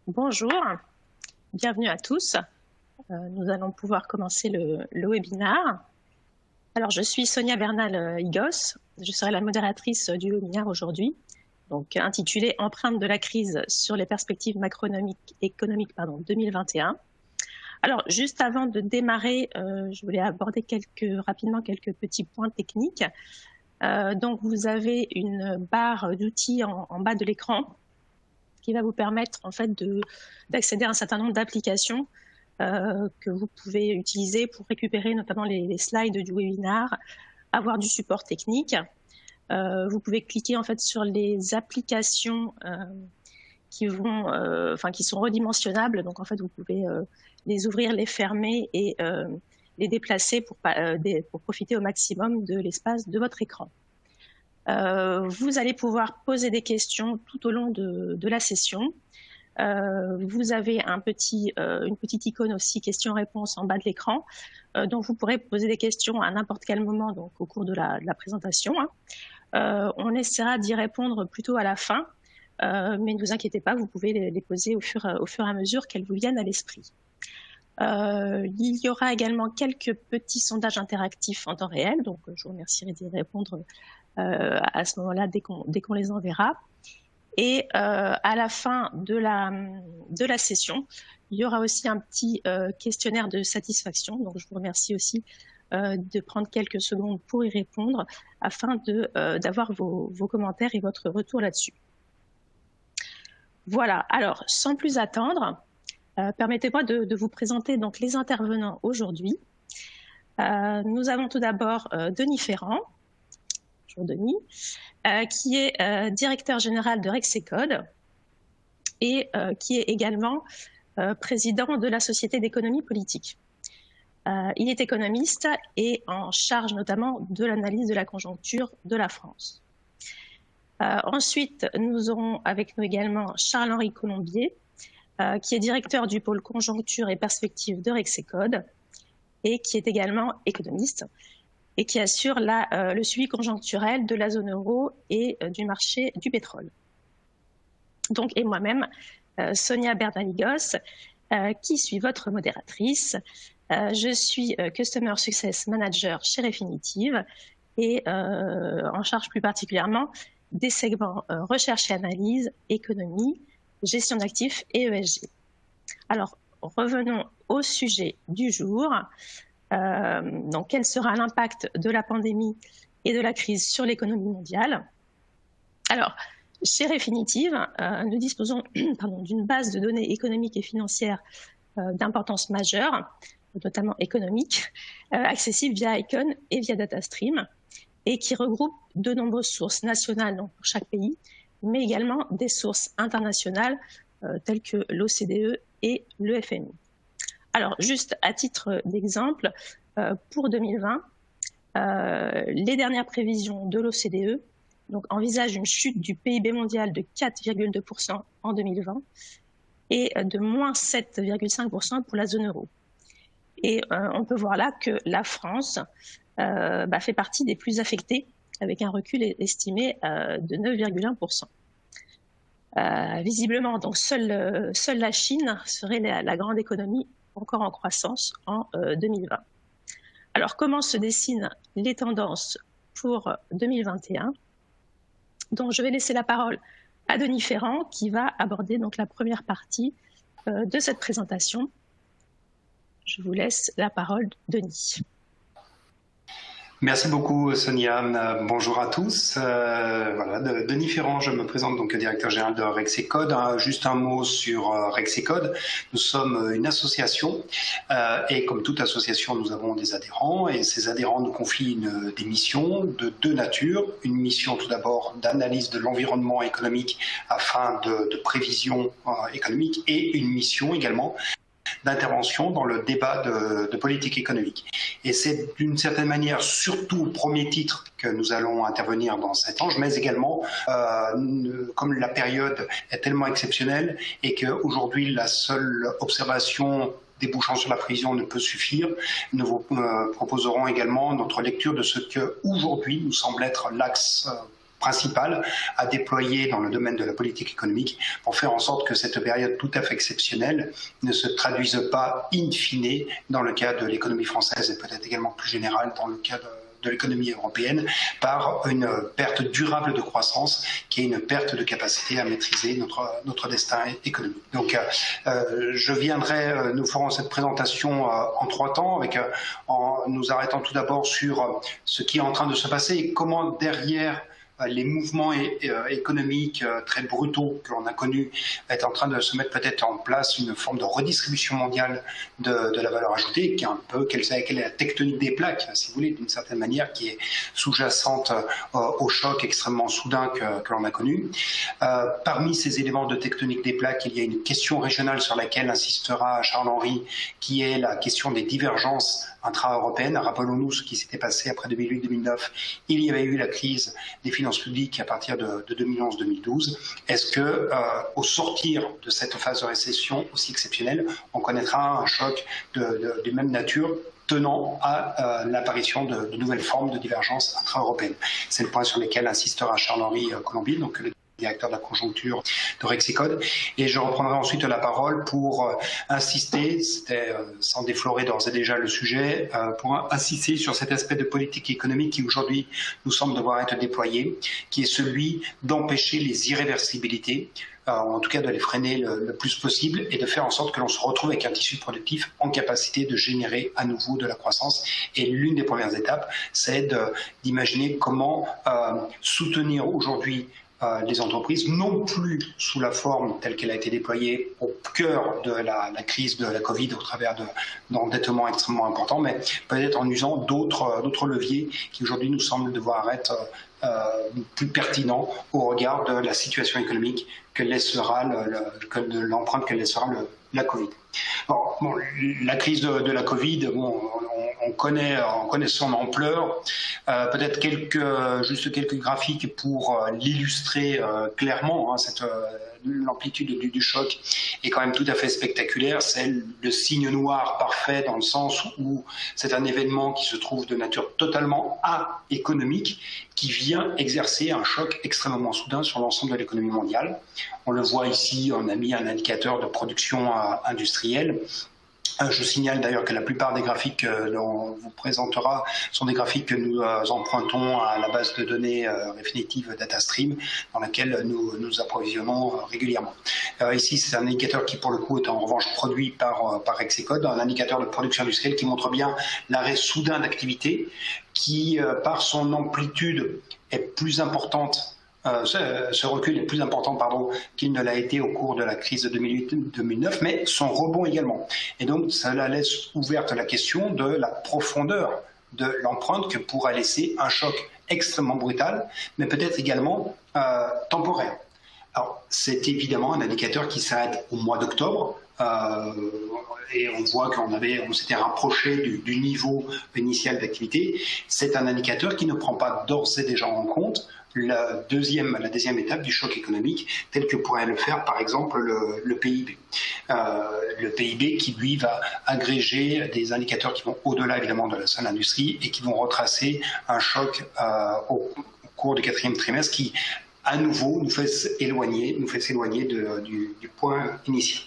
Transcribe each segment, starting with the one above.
Bonjour, bienvenue à tous. Nous allons pouvoir commencer le webinaire. Alors, je suis Sonia Bernal-Higos, je serai la modératrice du webinaire aujourd'hui, donc intitulé « Empreinte de la crise sur les perspectives macroéconomiques 2021 ». Alors, juste avant de démarrer, je voulais aborder rapidement quelques petits points techniques. Donc, vous avez une barre d'outils en bas de l'écran qui va vous permettre en fait d'accéder à un certain nombre d'applications que vous pouvez utiliser pour récupérer notamment les slides du webinaire, avoir du support technique. Vous pouvez cliquer en fait sur les applications qui sont redimensionnables. Donc en fait, vous pouvez les ouvrir, les fermer et les déplacer pour profiter au maximum de l'espace de votre écran. Vous allez pouvoir poser des questions tout au long de la session. Vous avez une petite icône aussi questions-réponses en bas de l'écran, donc vous pourrez poser des questions à n'importe quel moment donc, au cours de la présentation. On essaiera d'y répondre plutôt à la fin, mais ne vous inquiétez pas, vous pouvez les poser au fur et à mesure qu'elles vous viennent à l'esprit. Il y aura également quelques petits sondages interactifs en temps réel, donc je vous remercierai d'y répondre à ce moment-là dès qu'on les enverra. Et à la fin de la session, il y aura aussi un petit questionnaire de satisfaction. Donc je vous remercie aussi de prendre quelques secondes pour y répondre afin d'avoir vos commentaires et votre retour là-dessus. Voilà, alors sans plus attendre, permettez-moi de vous présenter donc les intervenants aujourd'hui. Nous avons tout d'abord Denis Ferrand. Bonjour Denis, qui est directeur général de Rexecode et qui est également président de la Société d'économie politique. Il est économiste et en charge notamment de l'analyse de la conjoncture de la France. Ensuite, nous aurons avec nous également Charles-Henri Colombier, qui est directeur du pôle conjoncture et perspectives de Rexecode et qui est également économiste et qui assure le suivi conjoncturel de la zone euro et du marché du pétrole. Donc, et moi-même, Sonia Bernal-Higos, qui suis votre modératrice. Je suis Customer Success Manager chez Refinitiv et en charge plus particulièrement des segments recherche et analyse, économie, gestion d'actifs et ESG. Alors, revenons au sujet du jour. Donc, quel sera l'impact de la pandémie et de la crise sur l'économie mondiale? Alors, chez Refinitiv, nous disposons d'une base de données économiques et financières d'importance majeure, notamment économique, accessible via Icon et via DataStream, et qui regroupe de nombreuses sources nationales donc pour chaque pays, mais également des sources internationales telles que l'OCDE et le FMI. Alors, juste à titre d'exemple, pour 2020, les dernières prévisions de l'OCDE envisagent une chute du PIB mondial de 4,2% en 2020 et de moins 7,5% pour la zone euro. Et on peut voir là que la France fait partie des plus affectées, avec un recul estimé de 9,1%. Visiblement, donc seule la Chine serait la grande économie encore en croissance en 2020. Alors, comment se dessinent les tendances pour 2021? Donc, je vais laisser la parole à Denis Ferrand qui va aborder donc la première partie de cette présentation. Je vous laisse la parole, Denis. Merci beaucoup Sonia, bonjour à tous. Voilà, Denis Ferrand, je me présente donc directeur général de Rexecode. Juste un mot sur Rexecode. Nous sommes une association et comme toute association, nous avons des adhérents et ces adhérents nous confient des missions de deux natures. Une mission tout d'abord d'analyse de l'environnement économique afin de prévision économique et une mission également d'intervention dans le débat de politique économique. Et c'est d'une certaine manière surtout au premier titre que nous allons intervenir dans cet ange, mais également comme la période est tellement exceptionnelle et qu'aujourd'hui la seule observation débouchant sur la prévision ne peut suffire, nous vous proposerons également notre lecture de ce que aujourd'hui nous semble être l'axe principales à déployer dans le domaine de la politique économique pour faire en sorte que cette période tout à fait exceptionnelle ne se traduise pas in fine dans le cas de l'économie française et peut-être également plus général dans le cas de l'économie européenne par une perte durable de croissance qui est une perte de capacité à maîtriser notre destin économique. Donc nous ferons cette présentation en 3 temps en nous arrêtant tout d'abord sur ce qui est en train de se passer et comment derrière les mouvements économiques très brutaux que l'on a connus est en train de se mettre peut-être en place une forme de redistribution mondiale de la valeur ajoutée, qui est un peu quelle est la tectonique des plaques, si vous voulez, d'une certaine manière, qui est sous-jacente au choc extrêmement soudain que l'on a connu. Parmi ces éléments de tectonique des plaques, il y a une question régionale sur laquelle insistera Charles-Henri, qui est la question des divergences intra-européennes. Rappelons-nous ce qui s'était passé après 2008-2009. Il y avait eu la crise des finances publiques à partir de 2011-2012. Est-ce que, au sortir de cette phase de récession aussi exceptionnelle, on connaîtra un choc de même nature tenant à l'apparition de nouvelles formes de divergences intra-européennes? C'est le point sur lequel insistera Charles-Henri Colombine, donc le directeur de la conjoncture de Rexecode, et je reprendrai ensuite la parole pour insister, sans déflorer d'ores et déjà le sujet, pour insister sur cet aspect de politique économique qui aujourd'hui nous semble devoir être déployé, qui est celui d'empêcher les irréversibilités, en tout cas de les freiner le plus possible et de faire en sorte que l'on se retrouve avec un tissu productif en capacité de générer à nouveau de la croissance. Et l'une des premières étapes, c'est d'imaginer comment soutenir aujourd'hui les entreprises, non plus sous la forme telle qu'elle a été déployée au cœur de la crise de la Covid au travers d'endettements extrêmement importants, mais peut-être en usant d'autres leviers qui aujourd'hui nous semblent devoir être plus pertinents au regard de la situation économique que laissera de l'empreinte que laissera la Covid. Alors, bon, la crise de la Covid, on connaît son ampleur. Peut-être juste quelques graphiques pour l'illustrer clairement. L'amplitude du choc est quand même tout à fait spectaculaire. C'est le signe noir parfait dans le sens où c'est un événement qui se trouve de nature totalement économique qui vient exercer un choc extrêmement soudain sur l'ensemble de l'économie mondiale. On le voit ici, on a mis un indicateur de production industrielle. Je signale d'ailleurs que la plupart des graphiques que l'on vous présentera sont des graphiques que nous empruntons à la base de données Refinitiv DataStream, dans laquelle nous approvisionnons régulièrement. Ici, c'est un indicateur qui, pour le coup, est en revanche produit par Rexecode, un indicateur de production industrielle qui montre bien l'arrêt soudain d'activité, qui, par son amplitude, est plus importante. Ce recul est plus important qu'il ne l'a été au cours de la crise de 2008-2009, mais son rebond également. Et donc, cela laisse ouverte la question de la profondeur de l'empreinte que pourra laisser un choc extrêmement brutal, mais peut-être également temporaire. Alors, c'est évidemment un indicateur qui s'arrête au mois d'octobre, et on voit qu'on s'était rapproché du niveau initial d'activité. C'est un indicateur qui ne prend pas d'ores et déjà en compte la deuxième étape du choc économique, tel que pourrait le faire par exemple le PIB. Le PIB qui lui va agréger des indicateurs qui vont au-delà évidemment de la seule industrie et qui vont retracer un choc au cours du 4e trimestre qui à nouveau nous fait s'éloigner du point initial.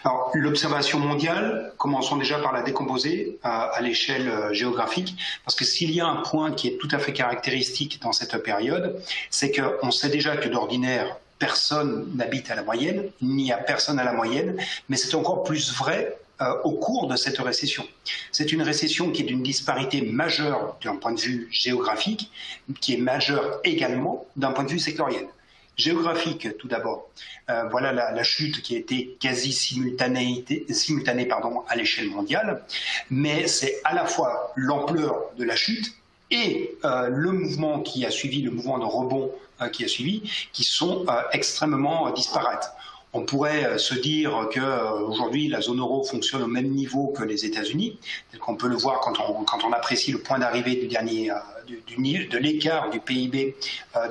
Alors, l'observation mondiale, commençons déjà par la décomposer à l'échelle géographique, parce que s'il y a un point qui est tout à fait caractéristique dans cette période, c'est qu'on sait déjà que d'ordinaire, personne n'habite à la moyenne, il n'y a personne à la moyenne, mais c'est encore plus vrai au cours de cette récession. C'est une récession qui est d'une disparité majeure d'un point de vue géographique, qui est majeure également d'un point de vue sectoriel. Géographique, tout d'abord. Voilà la chute qui a été quasi simultanée à l'échelle mondiale, mais c'est à la fois l'ampleur de la chute et le mouvement qui a suivi, le mouvement de rebond qui a suivi, qui sont extrêmement disparates. On pourrait se dire qu'aujourd'hui, la zone euro fonctionne au même niveau que les États-Unis, tel qu'on peut le voir quand on apprécie le point d'arrivée de l'écart du PIB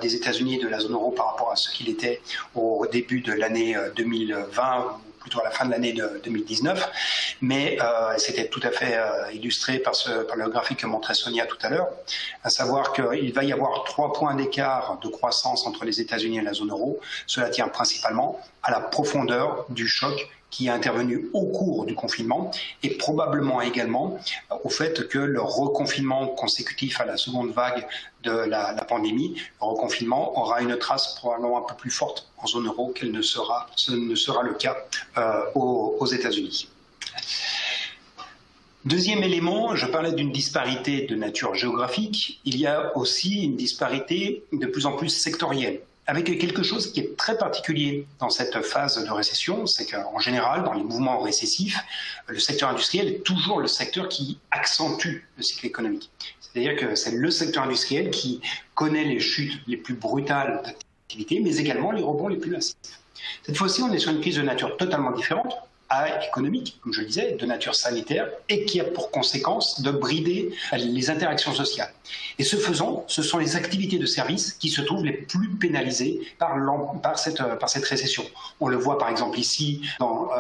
des États-Unis et de la zone euro par rapport à ce qu'il était au début de l'année 2020, plutôt à la fin de l'année 2019, mais c'était tout à fait illustré par le graphique que montrait Sonia tout à l'heure, à savoir qu'il va y avoir 3 points d'écart de croissance entre les États-Unis et la zone euro. Cela tient principalement à la profondeur du choc qui est intervenu au cours du confinement et probablement également au fait que le reconfinement consécutif à la seconde vague de la pandémie, le reconfinement aura une trace probablement un peu plus forte en zone euro qu'elle ne sera le cas aux États-Unis. Deuxième élément, je parlais d'une disparité de nature géographique. Il y a aussi une disparité de plus en plus sectorielle, avec quelque chose qui est très particulier dans cette phase de récession, c'est qu'en général, dans les mouvements récessifs, le secteur industriel est toujours le secteur qui accentue le cycle économique. C'est-à-dire que c'est le secteur industriel qui connaît les chutes les plus brutales d'activité, mais également les rebonds les plus massifs. Cette fois-ci, on est sur une crise de nature totalement différente, économique, comme je le disais, de nature sanitaire, et qui a pour conséquence de brider les interactions sociales. Et ce faisant, ce sont les activités de services qui se trouvent les plus pénalisées par cette récession. On le voit par exemple ici dans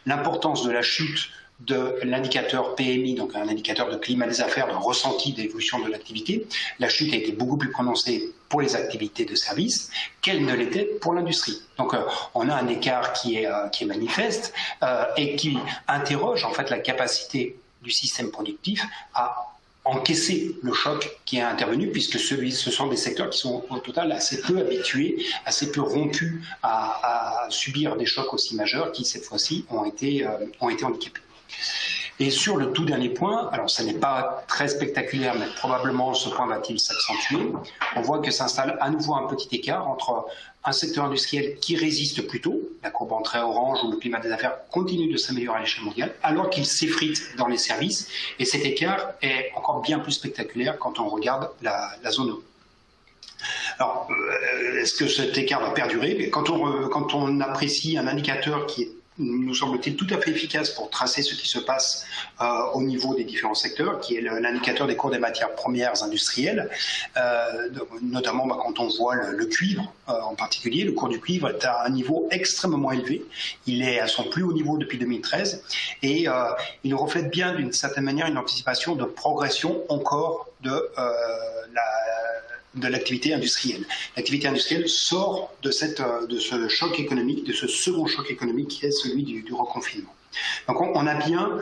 l'importance de la chute de l'indicateur PMI, donc un indicateur de climat des affaires, de ressenti d'évolution de l'activité. La chute a été beaucoup plus prononcée pour les activités de services qu'elle ne l'était pour l'industrie. Donc on a un écart qui est manifeste et qui interroge en fait la capacité du système productif à encaisser le choc qui est intervenu, puisque ce sont des secteurs qui sont au total assez peu habitués, assez peu rompus à subir des chocs aussi majeurs qui cette fois-ci ont été handicapés. Et sur le tout dernier point, alors ce n'est pas très spectaculaire, mais probablement ce point va-t-il s'accentuer, on voit que s'installe à nouveau un petit écart entre un secteur industriel qui résiste plutôt, la courbe en trait orange où le climat des affaires continue de s'améliorer à l'échelle mondiale, alors qu'il s'effrite dans les services, et cet écart est encore bien plus spectaculaire quand on regarde la zone euro. Alors, est-ce que cet écart va perdurer? Quand on apprécie un indicateur qui est, nous semble-t-il, tout à fait efficace pour tracer ce qui se passe au niveau des différents secteurs, qui est l'indicateur des cours des matières premières industrielles, notamment quand on voit le cuivre en particulier. Le cours du cuivre est à un niveau extrêmement élevé. Il est à son plus haut niveau depuis 2013 et il reflète bien d'une certaine manière une anticipation de progression encore de l'activité industrielle. L'activité industrielle sort de ce choc économique, de ce second choc économique qui est celui du reconfinement. Donc on a bien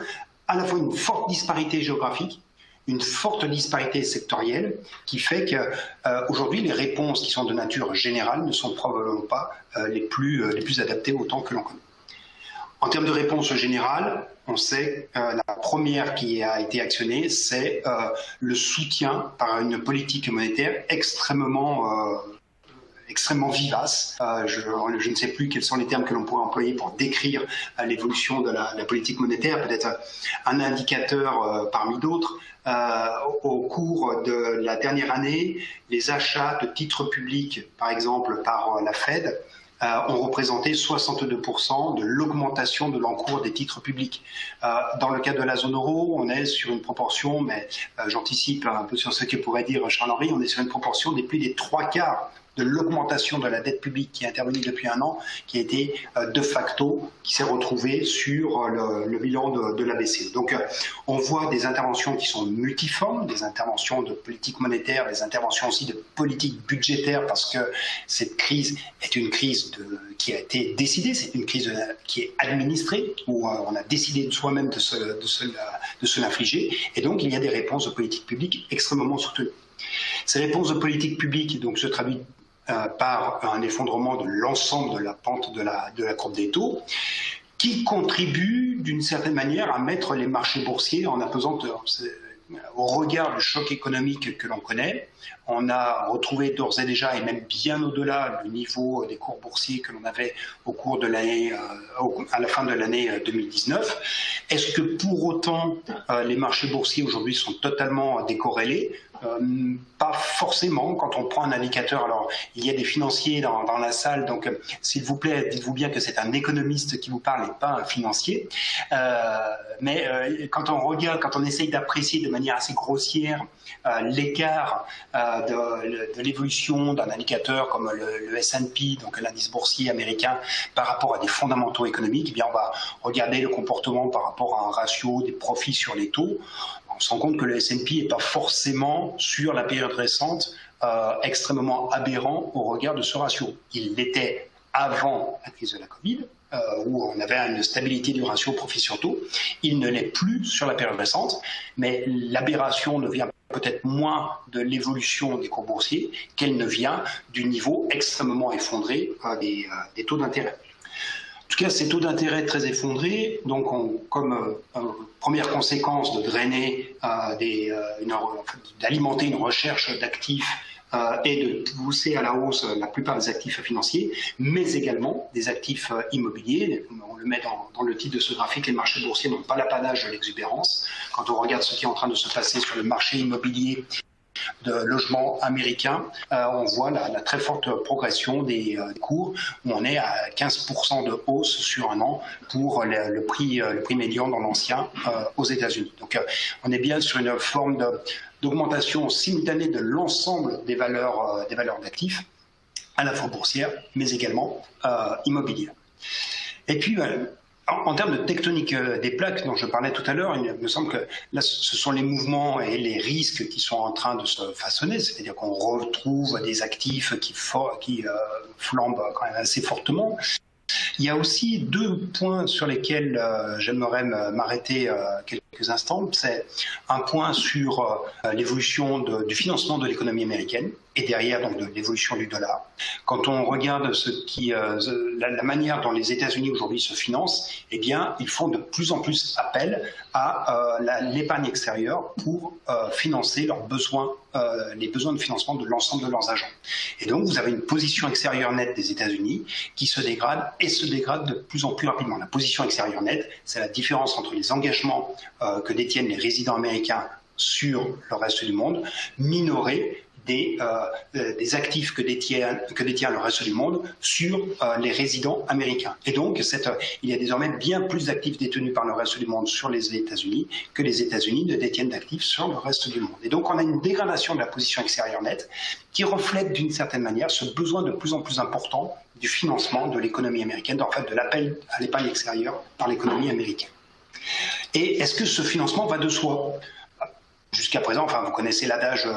à la fois une forte disparité géographique, une forte disparité sectorielle qui fait qu'aujourd'hui les réponses qui sont de nature générale ne sont probablement pas les plus adaptées au temps que l'on connaît. En termes de réponse générale, on sait que la première qui a été actionnée, c'est le soutien par une politique monétaire extrêmement vivace. Je ne sais plus quels sont les termes que l'on pourrait employer pour décrire l'évolution de la politique monétaire, peut-être un indicateur parmi d'autres. Au cours de la dernière année, les achats de titres publics, par exemple par la Fed, ont représenté 62% de l'augmentation de l'encours des titres publics. Dans le cas de la zone euro, on est sur une proportion, mais j'anticipe un peu sur ce que pourrait dire Charles-Henri, on est sur une proportion des plus des 3/4 de l'augmentation de la dette publique qui est intervenue depuis un an, qui a été de facto, qui s'est retrouvée sur le bilan de la BCE. Donc on voit des interventions qui sont multiformes, des interventions de politique monétaire, des interventions aussi de politique budgétaire, parce que cette crise est une crise qui a été décidée, c'est une crise qui est administrée, où on a décidé soi-même de se l'infliger, et donc il y a des réponses de politique publique extrêmement soutenues. Ces réponses de politique publique donc, se traduisent par un effondrement de l'ensemble de la pente de la courbe des taux, qui contribue d'une certaine manière à mettre les marchés boursiers en apesanteur. Au regard du choc économique que l'on connaît, on a retrouvé d'ores et déjà, et même bien au-delà, le niveau des cours boursiers que l'on avait au cours de l'année, à la fin de l'année 2019. Est-ce que pour autant les marchés boursiers aujourd'hui sont totalement décorrélés? Pas forcément. Quand on prend un indicateur, alors il y a des financiers dans la salle, donc s'il vous plaît, dites-vous bien que c'est un économiste qui vous parle et pas un financier. Mais quand on regarde, quand on essaye d'apprécier de manière assez grossière l'écart de l'évolution d'un indicateur comme le S&P, donc l'indice boursier américain, par rapport à des fondamentaux économiques, eh bien on va regarder le comportement par rapport à un ratio des profits sur les taux. On se rend compte que le S&P n'est pas forcément, sur la période récente, extrêmement aberrant au regard de ce ratio. Il l'était avant la crise de la Covid, où on avait une stabilité du ratio profit sur taux. Il ne l'est plus sur la période récente, mais l'aberration ne vient peut-être moins de l'évolution des cours boursiers qu'elle ne vient du niveau extrêmement effondré des taux d'intérêt. En tout cas, ces taux d'intérêt très effondrés, donc comme première conséquence de drainer, d'alimenter une recherche d'actifs et de pousser à la hausse la plupart des actifs financiers, mais également des actifs immobiliers. On le met dans le titre de ce graphique, les marchés boursiers n'ont pas l'apanage de l'exubérance. Quand on regarde ce qui est en train de se passer sur le marché immobilier de logement américain, on voit la très forte progression des cours, où on est à 15% de hausse sur un an pour le prix médian dans l'ancien aux États-Unis. Donc on est bien sur une forme d'augmentation simultanée de l'ensemble des valeurs d'actifs, à la fois boursières, mais également immobilières. Et puis, en termes de tectonique des plaques dont je parlais tout à l'heure, il me semble que là, ce sont les mouvements et les risques qui sont en train de se façonner, c'est-à-dire qu'on retrouve des actifs qui flambent quand même assez fortement. Il y a aussi deux points sur lesquels j'aimerais m'arrêter quelques instants. C'est un point sur l'évolution du financement de l'économie américaine et derrière donc de l'évolution du dollar. Quand on regarde la manière dont les États-Unis aujourd'hui se financent, eh bien, ils font de plus en plus appel à l'épargne extérieure pour financer leurs besoins, les besoins de financement de l'ensemble de leurs agents. Et donc, vous avez une position extérieure nette des États-Unis qui se dégrade et se dégrade de plus en plus rapidement. La position extérieure nette, c'est la différence entre les engagements que détiennent les résidents américains sur le reste du monde, minorés des actifs que détient le reste du monde sur les résidents américains. Et donc, il y a désormais bien plus d'actifs détenus par le reste du monde sur les États-Unis que les États-Unis ne détiennent d'actifs sur le reste du monde. Et donc, on a une dégradation de la position extérieure nette qui reflète d'une certaine manière ce besoin de plus en plus important du financement de l'économie américaine, en fait de l'appel à l'épargne extérieure par l'économie américaine. Et est-ce que ce financement va de soi ? Jusqu'à présent, enfin, vous connaissez l'adage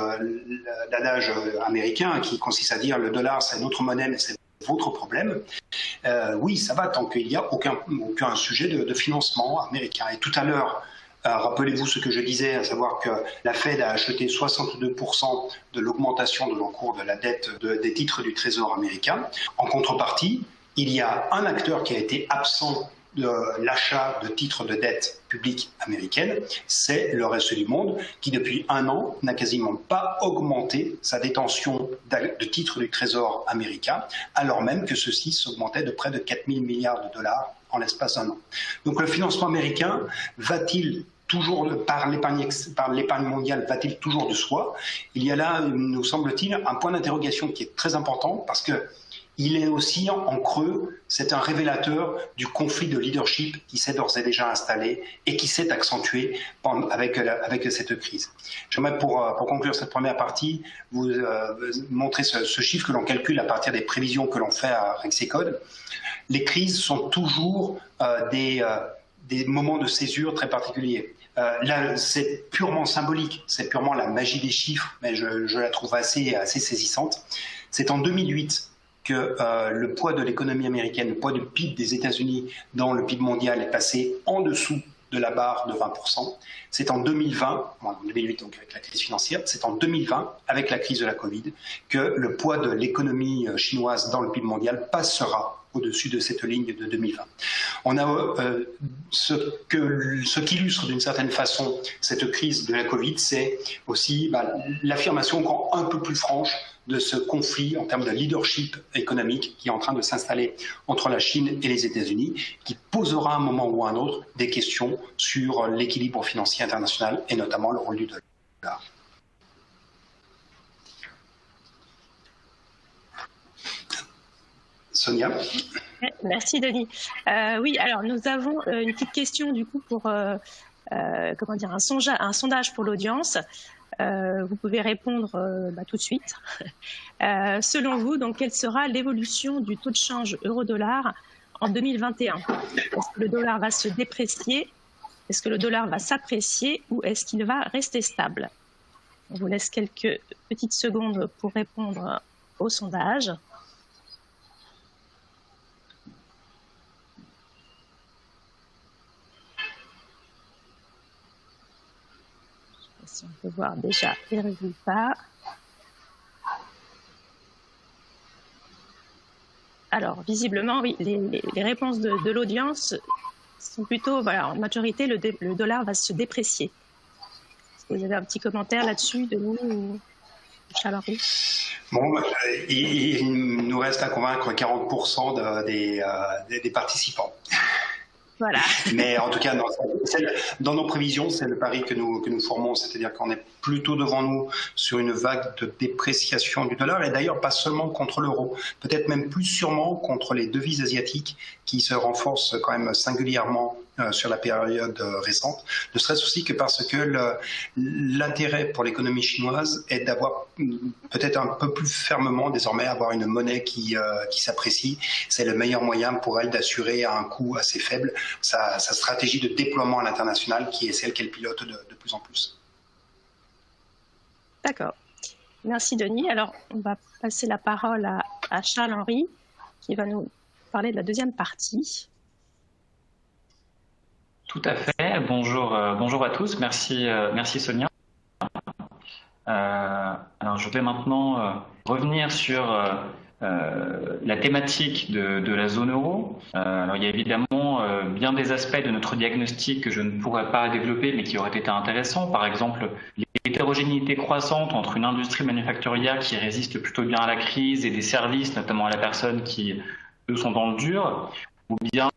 américain qui consiste à dire le dollar c'est notre monnaie mais c'est votre problème. Oui, ça va tant qu'il n'y a aucun sujet de financement américain. Et tout à l'heure, rappelez-vous ce que je disais, à savoir que la Fed a acheté 62% de l'augmentation de l'encours de la dette des titres du Trésor américain. En contrepartie, il y a un acteur qui a été absent de l'achat de titres de dette publique américaine, c'est le reste du monde qui depuis un an n'a quasiment pas augmenté sa détention de titres du Trésor américain, alors même que ceci s'augmentait de près de 4 000 milliards de dollars en l'espace d'un an. Donc le financement américain va-t-il toujours, par l'épargne mondiale, va-t-il toujours de soi? Il y a là, nous semble-t-il, un point d'interrogation qui est très important parce que il est aussi en creux, c'est un révélateur du conflit de leadership qui s'est d'ores et déjà installé et qui s'est accentué avec cette crise. J'aimerais pour conclure cette première partie vous montrer ce chiffre que l'on calcule à partir des prévisions que l'on fait à Rexecode. Les crises sont toujours des moments de césure très particuliers. Là, c'est purement symbolique, c'est purement la magie des chiffres, mais je la trouve assez saisissante. C'est en 2008 que le poids de l'économie américaine, le poids du PIB des États-Unis dans le PIB mondial est passé en dessous de la barre de 20%. C'est en 2020, en 2008 donc avec la crise financière, c'est en 2020 avec la crise de la Covid que le poids de l'économie chinoise dans le PIB mondial passera au-dessus de cette ligne de 2020. On a ce qu'illustre d'une certaine façon cette crise de la Covid, c'est aussi l'affirmation encore un peu plus franche de ce conflit en termes de leadership économique qui est en train de s'installer entre la Chine et les États-Unis, qui posera à un moment ou à un autre des questions sur l'équilibre financier international et notamment le rôle du dollar. Sonia. Merci Denis. Oui, alors nous avons une petite question du coup pour un sondage pour l'audience. Vous pouvez répondre tout de suite. Selon vous, donc, quelle sera l'évolution du taux de change euro-dollar en 2021? Est-ce que le dollar va se déprécier? Est-ce que le dollar va s'apprécier ou est-ce qu'il va rester stable? On vous laisse quelques petites secondes pour répondre au sondage. Si on peut voir déjà les résultats. Alors, visiblement, oui, les réponses de l'audience sont plutôt, voilà, en majorité, le dollar va se déprécier. Est-ce que vous avez un petit commentaire là-dessus, Denis ou Charles-Henri? Bon, il nous reste à convaincre 40% des participants. Voilà. Mais en tout cas, dans nos prévisions, c'est le pari que nous formons, c'est-à-dire qu'on est plutôt devant nous sur une vague de dépréciation du dollar, et d'ailleurs pas seulement contre l'euro, peut-être même plus sûrement contre les devises asiatiques qui se renforcent quand même singulièrement sur la période récente, ne serait-ce aussi que parce que l'intérêt pour l'économie chinoise est d'avoir peut-être un peu plus fermement désormais avoir une monnaie qui s'apprécie. C'est le meilleur moyen pour elle d'assurer à un coût assez faible sa stratégie de déploiement à l'international, qui est celle qu'elle pilote de plus en plus. D'accord. Merci Denis. Alors, on va passer la parole à Charles-Henri qui va nous parler de la deuxième partie. Tout à fait. Bonjour à tous. Merci Sonia. Alors, je vais maintenant revenir sur la thématique de la zone euro. Alors, il y a évidemment bien des aspects de notre diagnostic que je ne pourrais pas développer, mais qui auraient été intéressants. Par exemple, l'hétérogénéité croissante entre une industrie manufacturière qui résiste plutôt bien à la crise et des services, notamment à la personne, qui, eux, sont dans le dur. Ou bien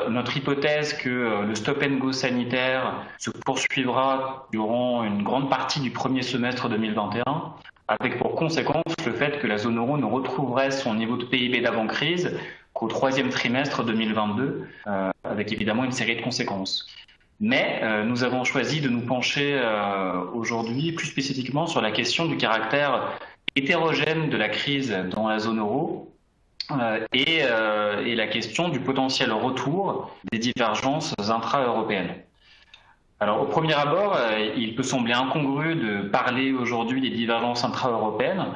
notre hypothèse que le stop-and-go sanitaire se poursuivra durant une grande partie du premier semestre 2021, avec pour conséquence le fait que la zone euro ne retrouverait son niveau de PIB d'avant-crise qu'au troisième trimestre 2022, avec évidemment une série de conséquences. Mais nous avons choisi de nous pencher aujourd'hui plus spécifiquement sur la question du caractère hétérogène de la crise dans la zone euro, et la question du potentiel retour des divergences intra-européennes. Alors, au premier abord, il peut sembler incongru de parler aujourd'hui des divergences intra-européennes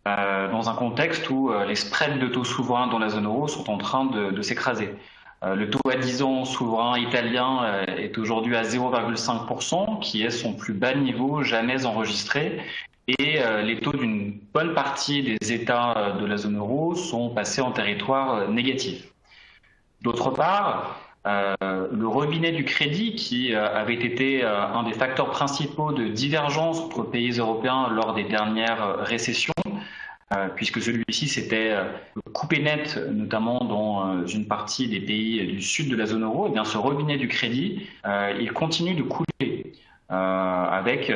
dans un contexte où les spreads de taux souverains dans la zone euro sont en train de s'écraser. Le taux à 10 ans souverain italien est aujourd'hui à 0,5%, qui est son plus bas niveau jamais enregistré. Et les taux d'une bonne partie des États de la zone euro sont passés en territoire négatif. D'autre part, le robinet du crédit, qui avait été un des facteurs principaux de divergence entre pays européens lors des dernières récessions, puisque celui-ci s'était coupé net, notamment dans une partie des pays du sud de la zone euro, et bien ce robinet du crédit, il continue de couler. Avec,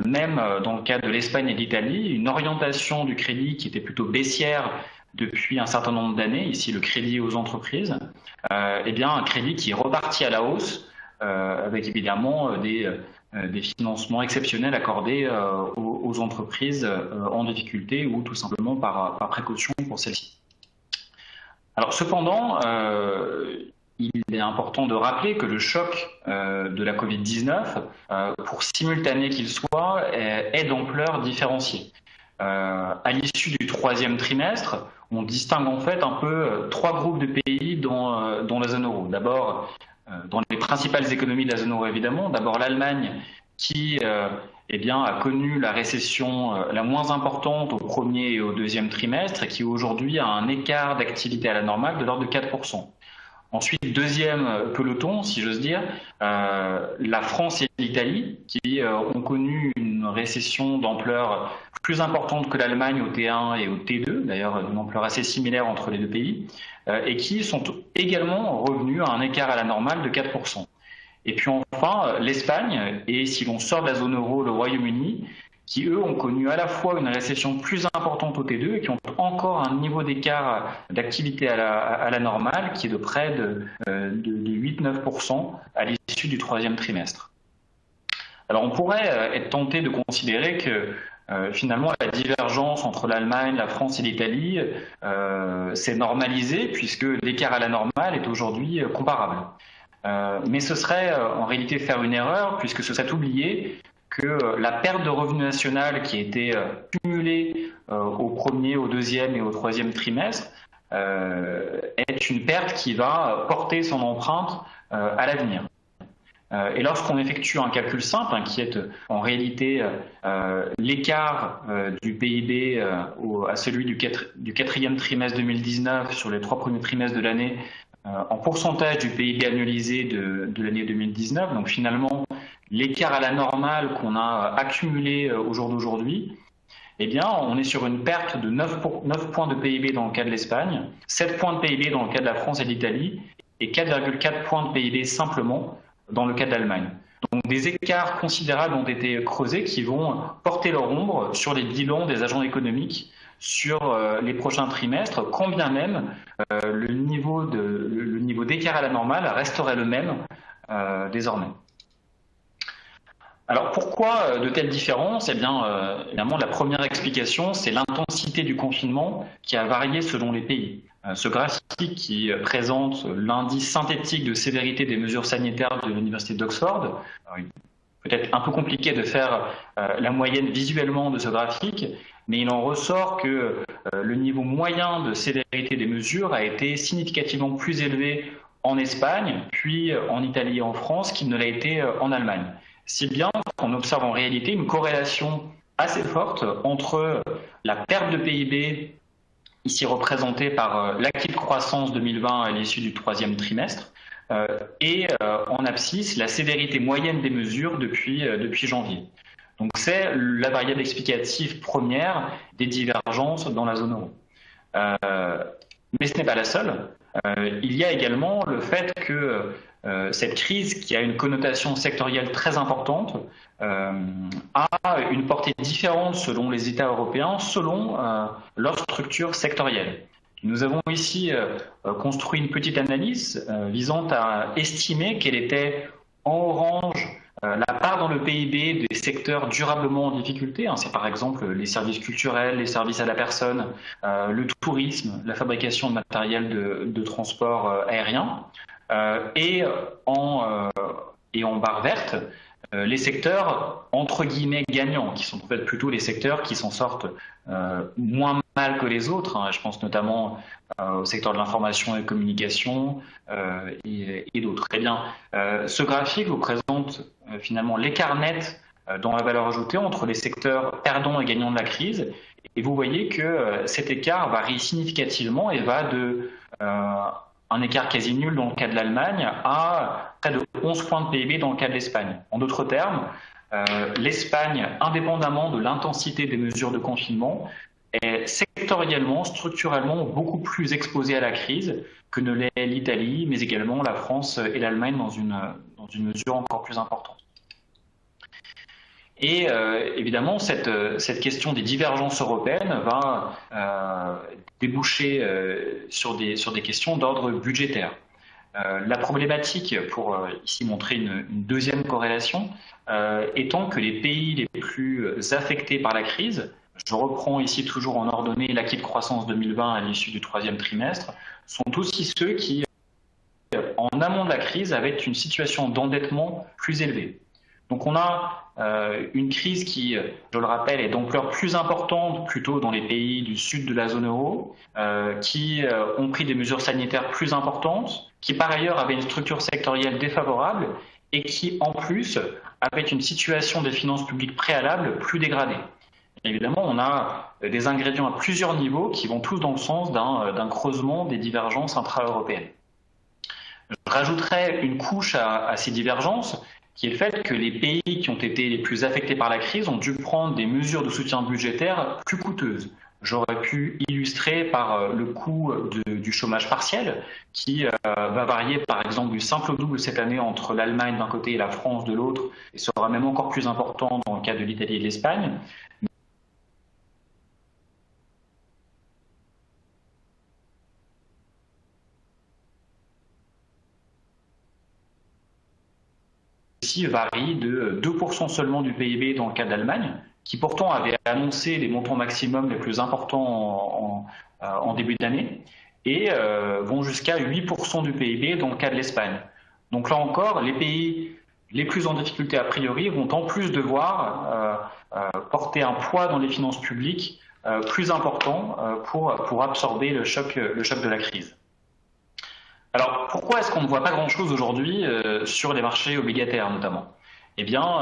même dans le cas de l'Espagne et de l'Italie, une orientation du crédit qui était plutôt baissière depuis un certain nombre d'années, ici le crédit aux entreprises, et bien un crédit qui est reparti à la hausse, avec évidemment des financements exceptionnels accordés aux entreprises en difficulté ou tout simplement par précaution pour celles-ci. Alors cependant, il est important de rappeler que le choc de la Covid-19, pour simultané qu'il soit, est d'ampleur différenciée. À l'issue du troisième trimestre, on distingue en fait un peu trois groupes de pays dans la zone euro. D'abord, dans les principales économies de la zone euro évidemment, d'abord l'Allemagne qui a connu la récession la moins importante au premier et au deuxième trimestre et qui aujourd'hui a un écart d'activité à la normale de l'ordre de 4%. Ensuite, deuxième peloton, si j'ose dire, la France et l'Italie, qui ont connu une récession d'ampleur plus importante que l'Allemagne au T1 et au T2, d'ailleurs d'une ampleur assez similaire entre les deux pays, et qui sont également revenus à un écart à la normale de 4%. Et puis enfin, l'Espagne, et si l'on sort de la zone euro, le Royaume-Uni, qui eux ont connu à la fois une récession plus importante au T2 et qui ont encore un niveau d'écart d'activité à la normale qui est de près de 8-9% à l'issue du troisième trimestre. Alors on pourrait être tenté de considérer que finalement la divergence entre l'Allemagne, la France et l'Italie s'est normalisée puisque l'écart à la normale est aujourd'hui comparable. Mais ce serait en réalité faire une erreur puisque ce serait oublier que la perte de revenu national qui a été cumulée au premier, au deuxième et au troisième trimestre est une perte qui va porter son empreinte à l'avenir. Et lorsqu'on effectue un calcul simple, qui est en réalité l'écart du PIB à celui du quatrième trimestre 2019 sur les 3 premiers trimestres de l'année, en pourcentage du PIB annualisé de l'année 2019, donc finalement l'écart à la normale qu'on a accumulé au jour d'aujourd'hui, eh bien, on est sur une perte de 9 points de PIB dans le cas de l'Espagne, 7 points de PIB dans le cas de la France et de l'Italie, et 4,4 points de PIB simplement dans le cas de l'Allemagne. Donc des écarts considérables ont été creusés qui vont porter leur ombre sur les bilans des agents économiques sur les prochains trimestres, quand bien même le niveau d'écart à la normale resterait le même désormais. Alors pourquoi de telles différences? Eh bien, évidemment, la première explication, c'est l'intensité du confinement qui a varié selon les pays. Ce graphique qui présente l'indice synthétique de sévérité des mesures sanitaires de l'Université d'Oxford, peut-être un peu compliqué de faire la moyenne visuellement de ce graphique, mais il en ressort que le niveau moyen de sévérité des mesures a été significativement plus élevé en Espagne, puis en Italie et en France qu'il ne l'a été en Allemagne. Si bien qu'on observe en réalité une corrélation assez forte entre la perte de PIB, ici représentée par l'acquis de croissance 2020 à l'issue du troisième trimestre, et en abscisse la sévérité moyenne des mesures depuis janvier. Donc c'est la variable explicative première des divergences dans la zone euro. Mais ce n'est pas la seule. Il y a également le fait que cette crise, qui a une connotation sectorielle très importante, a une portée différente selon les États européens, selon leur structure sectorielle. Nous avons ici construit une petite analyse visant à estimer quelle était en orange la part dans le PIB des secteurs durablement en difficulté. C'est par exemple les services culturels, les services à la personne, le tourisme, la fabrication de matériel de transport aérien. Et en barre verte, les secteurs entre guillemets gagnants, qui sont en fait plutôt les secteurs qui s'en sortent moins mal que les autres. Je pense notamment au secteur de l'information et des communications et d'autres. Eh bien, ce graphique vous présente finalement l'écart net dans la valeur ajoutée entre les secteurs perdants et gagnants de la crise. Et vous voyez que cet écart varie significativement et va de un écart quasi nul dans le cas de l'Allemagne à près de 11 points de PIB dans le cas de l'Espagne. En d'autres termes, l'Espagne, indépendamment de l'intensité des mesures de confinement, est sectoriellement, structurellement beaucoup plus exposée à la crise que ne l'est l'Italie, mais également la France et l'Allemagne dans une mesure encore plus importante. Et évidemment, cette question des divergences européennes va déboucher sur des questions d'ordre budgétaire. La problématique, pour ici montrer une deuxième corrélation, étant que les pays les plus affectés par la crise, je reprends ici toujours en ordonnée l'acquis de croissance 2020 à l'issue du troisième trimestre, sont aussi ceux qui, en amont de la crise, avaient une situation d'endettement plus élevée. Donc on a une crise qui, je le rappelle, est d'ampleur plus importante plutôt dans les pays du sud de la zone euro, qui ont pris des mesures sanitaires plus importantes, qui par ailleurs avaient une structure sectorielle défavorable et qui en plus avaient une situation des finances publiques préalables plus dégradée. Évidemment, on a des ingrédients à plusieurs niveaux qui vont tous dans le sens d'un creusement des divergences intra-européennes. Je rajouterai une couche à ces divergences, qui est le fait que les pays qui ont été les plus affectés par la crise ont dû prendre des mesures de soutien budgétaire plus coûteuses. J'aurais pu illustrer par le coût du chômage partiel, qui va varier par exemple du simple au double cette année entre l'Allemagne d'un côté et la France de l'autre, et sera même encore plus important dans le cas de l'Italie et de l'Espagne. celle-ci varie de 2% seulement du PIB dans le cas de l'Allemagne, qui pourtant avait annoncé les montants maximums les plus importants en début d'année, et vont jusqu'à 8% du PIB dans le cas de l'Espagne. Donc là encore, les pays les plus en difficulté a priori vont en plus devoir porter un poids dans les finances publiques plus important pour absorber le choc de la crise. Alors pourquoi est-ce qu'on ne voit pas grand-chose aujourd'hui sur les marchés obligataires notamment? Eh bien,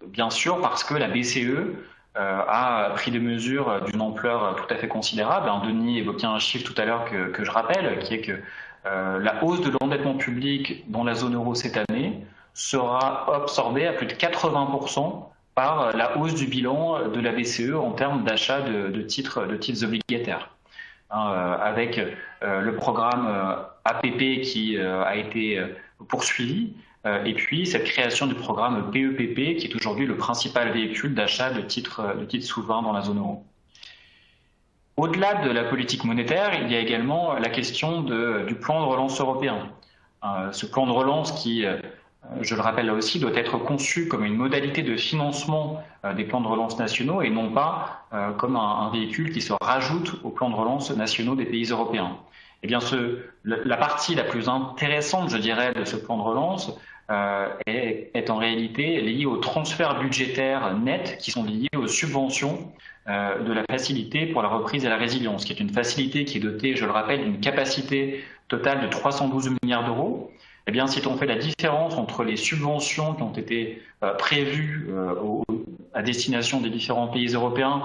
bien sûr parce que la BCE a pris des mesures d'une ampleur tout à fait considérable. Denis évoquait un chiffre tout à l'heure que je rappelle, qui est que la hausse de l'endettement public dans la zone euro cette année sera absorbée à plus de 80% par la hausse du bilan de la BCE en termes d'achat de titres obligataires. Avec le programme APP qui a été poursuivi, et puis cette création du programme PEPP qui est aujourd'hui le principal véhicule d'achat de titres souverains dans la zone euro. Au-delà de la politique monétaire, il y a également la question du plan de relance européen. Ce plan de relance qui, je le rappelle là aussi, doit être conçu comme une modalité de financement des plans de relance nationaux et non pas comme un véhicule qui se rajoute aux plans de relance nationaux des pays européens. Eh bien, la partie la plus intéressante, je dirais, de ce plan de relance est en réalité liée aux transferts budgétaires nets qui sont liés aux subventions de la facilité pour la reprise et la résilience, qui est une facilité qui est dotée, je le rappelle, d'une capacité totale de 312 milliards d'euros. Eh bien, si on fait la différence entre les subventions qui ont été prévues à destination des différents pays européens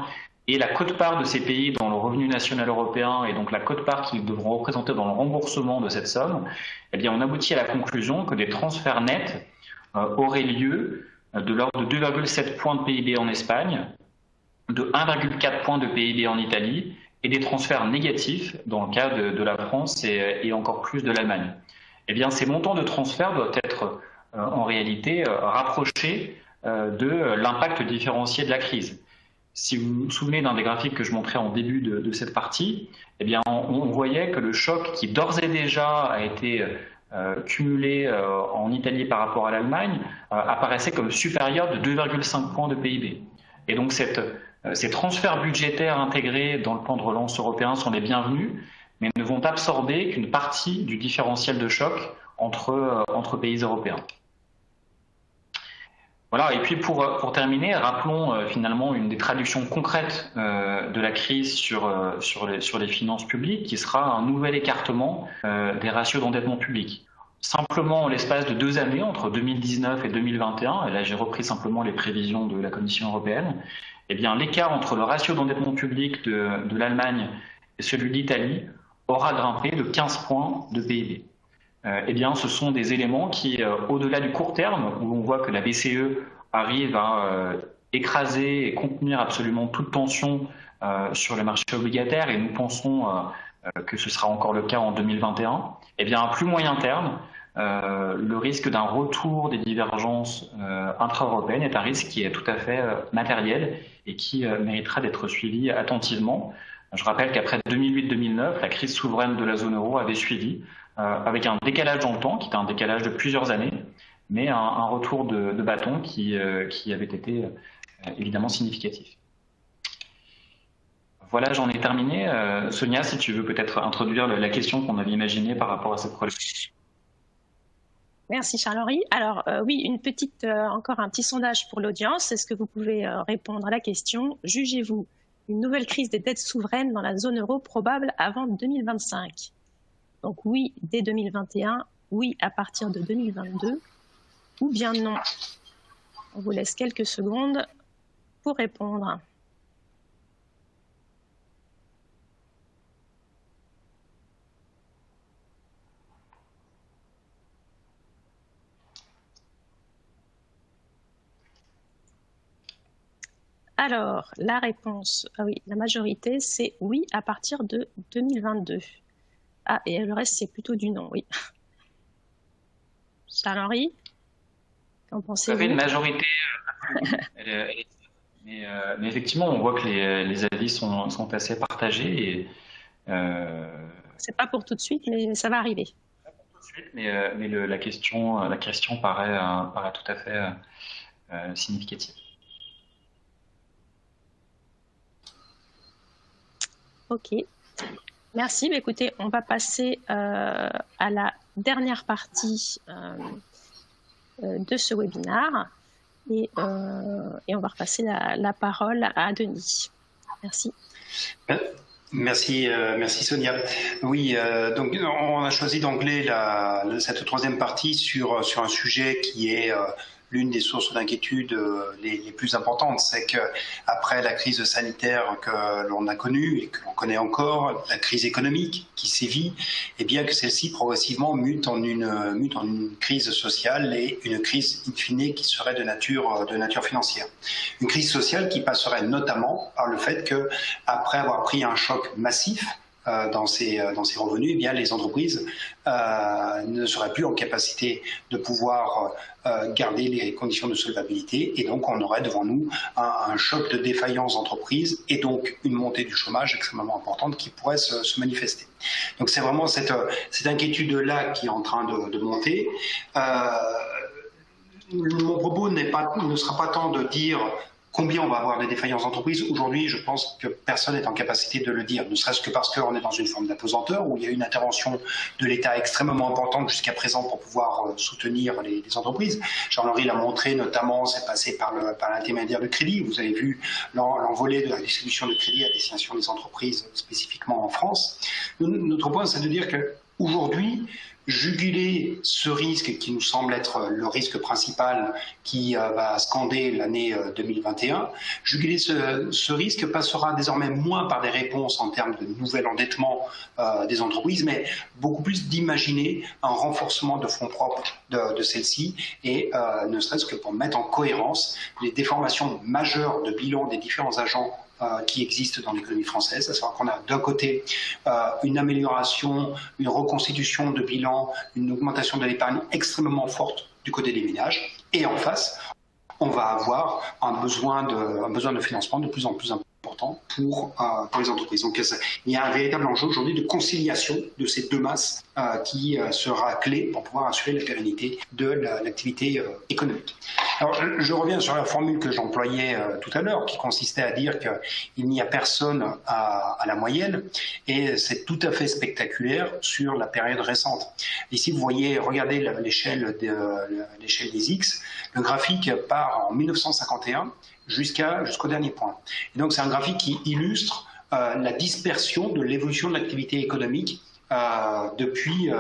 et la quote-part de ces pays dans le revenu national européen et donc la quote-part qu'ils devront représenter dans le remboursement de cette somme, eh bien, on aboutit à la conclusion que des transferts nets auraient lieu de l'ordre de 2,7 points de PIB en Espagne, de 1,4 points de PIB en Italie et des transferts négatifs dans le cas de la France et encore plus de l'Allemagne. Eh bien, ces montants de transfert doivent être en réalité rapprochés de l'impact différencié de la crise. Si vous vous souvenez d'un des graphiques que je montrais en début de cette partie, eh bien, on voyait que le choc qui d'ores et déjà a été cumulé en Italie par rapport à l'Allemagne apparaissait comme supérieur de 2,5 points de PIB. Et donc ces transferts budgétaires intégrés dans le plan de relance européen sont les bienvenus, mais ne vont absorber qu'une partie du différentiel de choc entre pays européens. Voilà, et puis pour terminer, rappelons finalement une des traductions concrètes de la crise sur les finances publiques, qui sera un nouvel écartement des ratios d'endettement public. Simplement, en l'espace de 2 années, entre 2019 et 2021, et là j'ai repris simplement les prévisions de la Commission européenne, eh bien l'écart entre le ratio d'endettement public de l'Allemagne et celui de l'Italie aura grimpé de 15 points de PIB. Eh bien, ce sont des éléments qui, au-delà du court terme, où on voit que la BCE arrive à écraser et contenir absolument toute tension sur les marchés obligataires, et nous pensons que ce sera encore le cas en 2021, eh bien, à plus moyen terme, le risque d'un retour des divergences intra-européennes est un risque qui est tout à fait matériel et qui méritera d'être suivi attentivement. Je rappelle qu'après 2008-2009, la crise souveraine de la zone euro avait suivi, avec un décalage dans le temps, qui était un décalage de plusieurs années, mais un retour de bâton qui avait été évidemment significatif. Voilà, j'en ai terminé. Sonia, si tu veux peut-être introduire la question qu'on avait imaginée par rapport à cette problématique. Merci Charles-Henri. Alors oui, encore un petit sondage pour l'audience. Est-ce que vous pouvez répondre à la question? Jugez-vous une nouvelle crise des dettes souveraines dans la zone euro probable avant 2025? Donc oui, dès 2021, oui à partir de 2022, ou bien non. On vous laisse quelques secondes pour répondre. Alors, la réponse, la majorité, c'est oui à partir de 2022. Ah, et le reste, c'est plutôt du non, oui. Charles-Henri, qu'en pensez-vous? Vous avez une majorité, mais effectivement, on voit que les avis sont assez partagés. C'est pas pour tout de suite, mais ça va arriver. suite, mais la question paraît tout à fait significative. Ok, merci. Écoutez, on va passer à la dernière partie de ce webinaire et on va repasser la parole à Denis. Merci. Merci Sonia. Oui, donc on a choisi d'angler cette troisième partie sur un sujet qui est l'une des sources d'inquiétude les plus importantes. C'est qu'après la crise sanitaire que l'on a connue et que l'on connaît encore, la crise économique qui sévit, et bien que celle-ci progressivement mute en une crise sociale et une crise in fine qui serait de nature financière. Une crise sociale qui passerait notamment par le fait que, après avoir pris un choc massif dans ses revenus, eh bien, les entreprises ne seraient plus en capacité de pouvoir garder les conditions de solvabilité, et donc on aurait devant nous un choc de défaillance d'entreprise et donc une montée du chômage extrêmement importante qui pourrait se manifester. Donc c'est vraiment cette inquiétude-là qui est en train de monter. Mon propos ne sera pas tant de dire combien on va avoir de défaillances d'entreprises. Aujourd'hui, je pense que personne n'est en capacité de le dire, ne serait-ce que parce qu'on est dans une forme d'apesanteur où il y a une intervention de l'État extrêmement importante jusqu'à présent pour pouvoir soutenir les entreprises. Jean-Henri l'a montré, notamment, c'est passé par l'intermédiaire du crédit. Vous avez vu l'envolée de la distribution de crédit à destination des entreprises, spécifiquement en France. Notre point, c'est de dire qu'aujourd'hui, juguler ce risque qui nous semble être le risque principal qui va scander l'année 2021, juguler ce risque passera désormais moins par des réponses en termes de nouvel endettement des entreprises, mais beaucoup plus d'imaginer un renforcement de fonds propres de celles-ci et ne serait-ce que pour mettre en cohérence les déformations majeures de bilan des différents agents qui existent dans l'économie française, à savoir qu'on a d'un côté une amélioration, une reconstitution de bilan, une augmentation de l'épargne extrêmement forte du côté des ménages, et en face, on va avoir un besoin de financement de plus en plus important pour les entreprises. Donc il y a un véritable enjeu aujourd'hui de conciliation de ces deux masses qui sera clé pour pouvoir assurer la pérennité de l'activité économique. Alors je reviens sur la formule que j'employais tout à l'heure, qui consistait à dire qu'il n'y a personne à la moyenne, et c'est tout à fait spectaculaire sur la période récente. Ici, vous voyez, regardez l'échelle des X, le graphique part en 1951 jusqu'au dernier point. Et donc c'est un graphique qui illustre la dispersion de l'évolution de l'activité économique depuis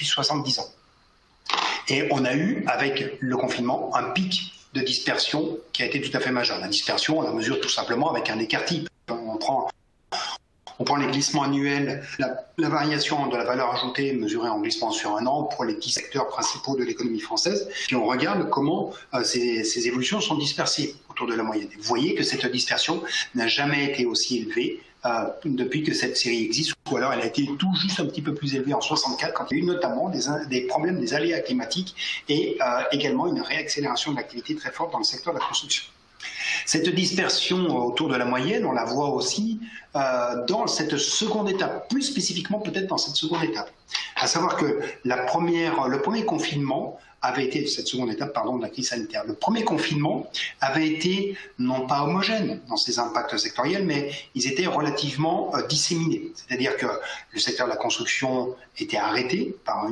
70 ans. Et on a eu, avec le confinement, un pic de dispersion qui a été tout à fait majeur. La dispersion, on la mesure tout simplement avec un écart type. On prend les glissements annuels, la variation de la valeur ajoutée mesurée en glissement sur un an pour les 10 secteurs principaux de l'économie française, et on regarde comment ces évolutions sont dispersées autour de la moyenne. Et vous voyez que cette dispersion n'a jamais été aussi élevée depuis que cette série existe, ou alors elle a été tout juste un petit peu plus élevée en 64, quand il y a eu notamment des problèmes des aléas climatiques et également une réaccélération de l'activité très forte dans le secteur de la construction. Cette dispersion autour de la moyenne, on la voit aussi dans cette seconde étape, plus spécifiquement peut-être dans cette seconde étape. À savoir que le premier confinement avait été, cette seconde étape, pardon, de la crise sanitaire. Le premier confinement avait été non pas homogène dans ses impacts sectoriels, mais ils étaient relativement disséminés. C'est-à-dire que le secteur de la construction était arrêté par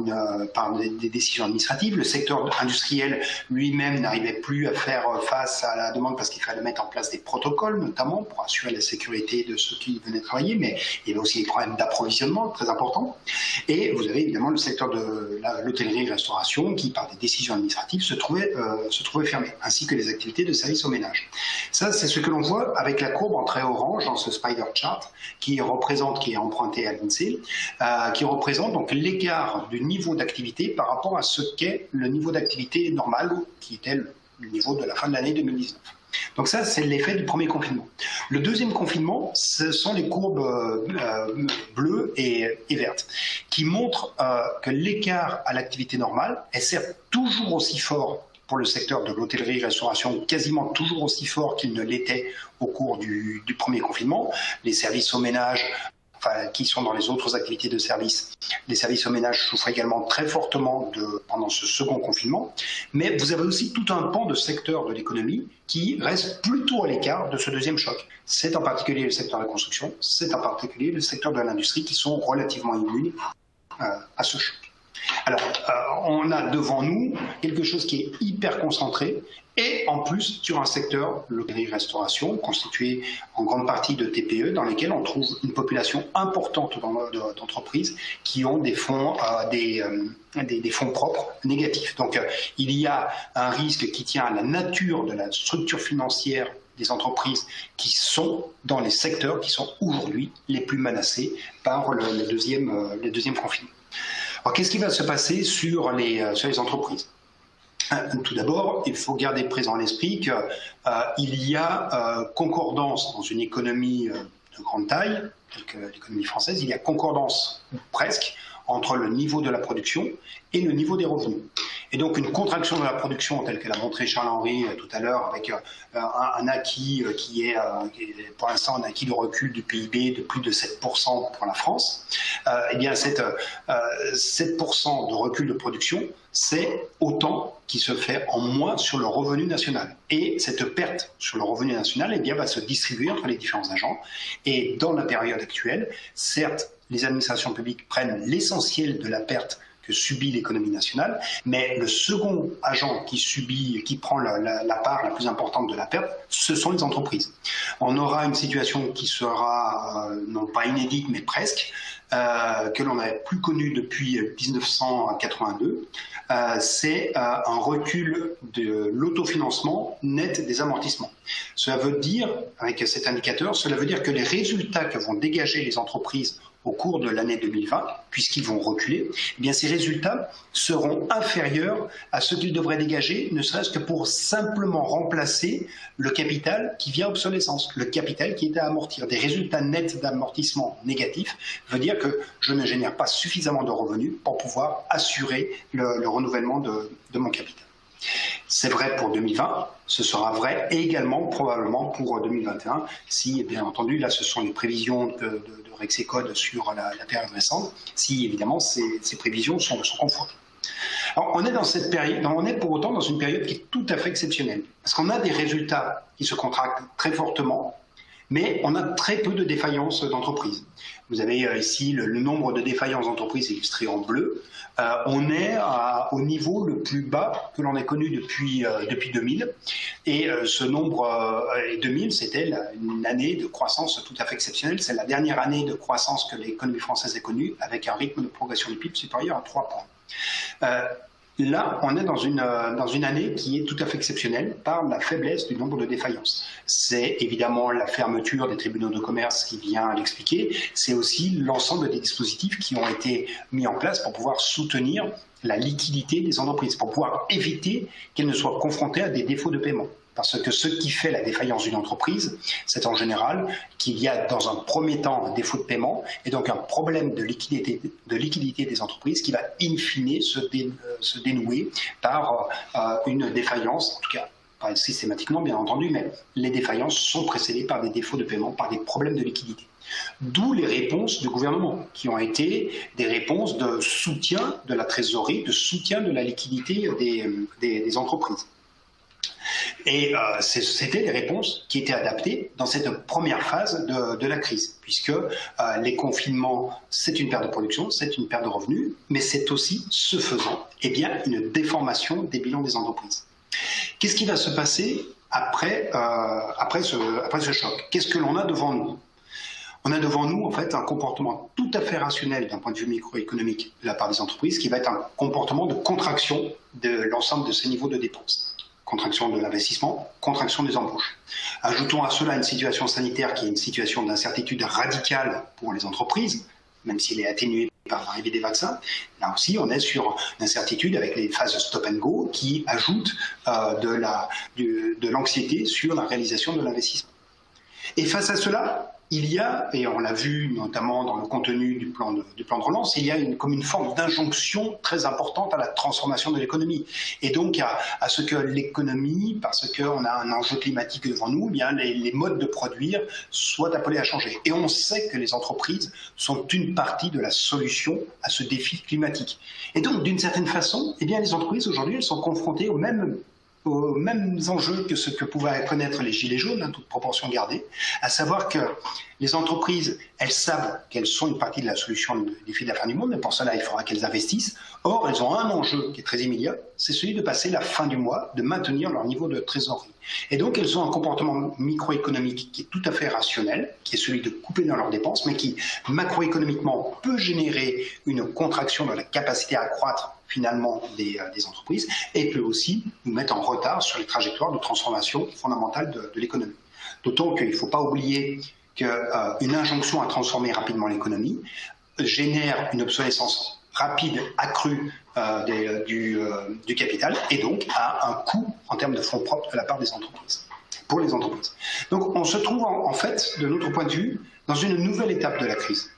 des décisions administratives. Le secteur industriel lui-même n'arrivait plus à faire face à la demande parce qu'il fallait mettre en place des protocoles, notamment pour assurer la sécurité de ceux qui venaient travailler, mais il y avait aussi des problèmes d'approvisionnement très importants. Et vous avez évidemment le secteur de l'hôtellerie-restauration qui, par des décisions administratives, se trouvait fermé, ainsi que les activités de service aux ménages. Ça, c'est ce que l'on voit avec la courbe en trait orange dans ce spider chart qui est emprunté à l'INSEE, qui représente donc l'écart du niveau d'activité par rapport à ce qu'est le niveau d'activité normal, qui était le niveau de la fin de l'année 2019. Donc ça, c'est l'effet du premier confinement. Le deuxième confinement, ce sont les courbes bleues et vertes, qui montrent que l'écart à l'activité normale est certes toujours aussi fort pour le secteur de l'hôtellerie-restauration, quasiment toujours aussi fort qu'il ne l'était au cours du premier confinement. Les services aux ménages qui sont dans les autres activités de service. Les services aux ménages souffrent également très fortement pendant ce second confinement, mais vous avez aussi tout un pan de secteurs de l'économie qui reste plutôt à l'écart de ce deuxième choc. C'est en particulier le secteur de la construction, c'est en particulier le secteur de l'industrie qui sont relativement immunes à ce choc. Alors, on a devant nous quelque chose qui est hyper concentré et en plus sur un secteur, l'hôtellerie-restauration, constitué en grande partie de TPE, dans lesquels on trouve une population importante d'entreprises qui ont des fonds, des fonds propres négatifs. Donc, il y a un risque qui tient à la nature de la structure financière des entreprises qui sont dans les secteurs qui sont aujourd'hui les plus menacés par le deuxième confinement. Alors, qu'est-ce qui va se passer sur les entreprises ? Tout d'abord, il faut garder présent à l'esprit qu'il y a concordance dans une économie de grande taille, telle que l'économie française, il y a concordance presque entre le niveau de la production et le niveau des revenus. Et donc une contraction de la production telle que l'a montré Charles-Henri tout à l'heure avec un acquis qui est pour l'instant un acquis de recul du PIB de plus de 7% pour la France, eh bien 7% de recul de production, c'est autant qui se fait en moins sur le revenu national. Et cette perte sur le revenu national eh bien, va se distribuer entre les différents agents. Et dans la période actuelle, certes, les administrations publiques prennent l'essentiel de la perte que subit l'économie nationale, mais le second agent qui prend la part la plus importante de la perte, ce sont les entreprises. On aura une situation qui sera non pas inédite, mais presque, que l'on n'avait plus connue depuis 1982. C'est un recul de l'autofinancement net des amortissements. Cela veut dire, avec cet indicateur, cela veut dire que les résultats que vont dégager les entreprises au cours de l'année 2020, puisqu'ils vont reculer, eh bien ces résultats seront inférieurs à ce qu'ils devraient dégager, ne serait-ce que pour simplement remplacer le capital qui vient obsolescence, le capital qui est à amortir. Des résultats nets d'amortissement négatifs veut dire que je ne génère pas suffisamment de revenus pour pouvoir assurer le renouvellement de mon capital. C'est vrai pour 2020, ce sera vrai également probablement pour 2021, si bien entendu, là ce sont les prévisions de Rexecode sur la période récente, si évidemment ces prévisions sont confortées. Alors on est dans cette période, on est pour autant dans une période qui est tout à fait exceptionnelle, parce qu'on a des résultats qui se contractent très fortement, mais on a très peu de défaillances d'entreprises. Vous avez ici le nombre de défaillances d'entreprises illustré en bleu. On est au niveau le plus bas que l'on ait connu depuis 2000. Et ce nombre 2000, c'était une année de croissance tout à fait exceptionnelle. C'est la dernière année de croissance que l'économie française ait connue, avec un rythme de progression du PIB supérieur à 3 points. Là, on est dans une année qui est tout à fait exceptionnelle par la faiblesse du nombre de défaillances. C'est évidemment la fermeture des tribunaux de commerce qui vient l'expliquer. C'est aussi l'ensemble des dispositifs qui ont été mis en place pour pouvoir soutenir la liquidité des entreprises, pour pouvoir éviter qu'elles ne soient confrontées à des défauts de paiement. Parce que ce qui fait la défaillance d'une entreprise, c'est en général qu'il y a dans un premier temps un défaut de paiement et donc un problème de liquidité des entreprises qui va in fine se dénouer par une défaillance, en tout cas pas systématiquement bien entendu, mais les défaillances sont précédées par des défauts de paiement, par des problèmes de liquidité. D'où les réponses du gouvernement, qui ont été des réponses de soutien de la trésorerie, de soutien de la liquidité des entreprises. Et c'était des réponses qui étaient adaptées dans cette première phase de la crise, puisque les confinements, c'est une perte de production, c'est une perte de revenus, mais c'est aussi, ce faisant, eh bien, une déformation des bilans des entreprises. Qu'est-ce qui va se passer après ce choc? Qu'est-ce que l'on a devant nous? On a devant nous, en fait, un comportement tout à fait rationnel d'un point de vue microéconomique de la part des entreprises, qui va être un comportement de contraction de l'ensemble de ces niveaux de dépenses. Contraction de l'investissement, contraction des embauches. Ajoutons à cela une situation sanitaire qui est une situation d'incertitude radicale pour les entreprises, même s'il est atténué par l'arrivée des vaccins. Là aussi, on est sur l'incertitude avec les phases stop and go qui ajoutent de l'anxiété sur la réalisation de l'investissement. Et face à cela, il y a, et on l'a vu notamment dans le contenu du plan de relance, il y a comme une forme d'injonction très importante à la transformation de l'économie. Et donc à ce que l'économie, parce qu'on a un enjeu climatique devant nous, eh bien les modes de produire soient appelés à changer. Et on sait que les entreprises sont une partie de la solution à ce défi climatique. Et donc, d'une certaine façon, eh bien, les entreprises aujourd'hui, elles sont confrontées aux mêmes enjeux que ce que pouvaient connaître les gilets jaunes, toute proportion gardée, à savoir que les entreprises, elles savent qu'elles sont une partie de la solution du défi de la fin du monde, mais pour cela, il faudra qu'elles investissent. Or, elles ont un enjeu qui est très immédiat, c'est celui de passer la fin du mois, de maintenir leur niveau de trésorerie. Et donc, elles ont un comportement microéconomique qui est tout à fait rationnel, qui est celui de couper dans leurs dépenses, mais qui, macroéconomiquement, peut générer une contraction de la capacité à croître finalement des entreprises, et peut aussi nous mettre en retard sur les trajectoires de transformation fondamentale de l'économie. D'autant qu'il ne faut pas oublier qu'une injonction à transformer rapidement l'économie génère une obsolescence rapide, accrue du capital, et donc a un coût en termes de fonds propres de la part des entreprises, pour les entreprises. Donc on se trouve en fait, de notre point de vue, dans une nouvelle étape de la crise.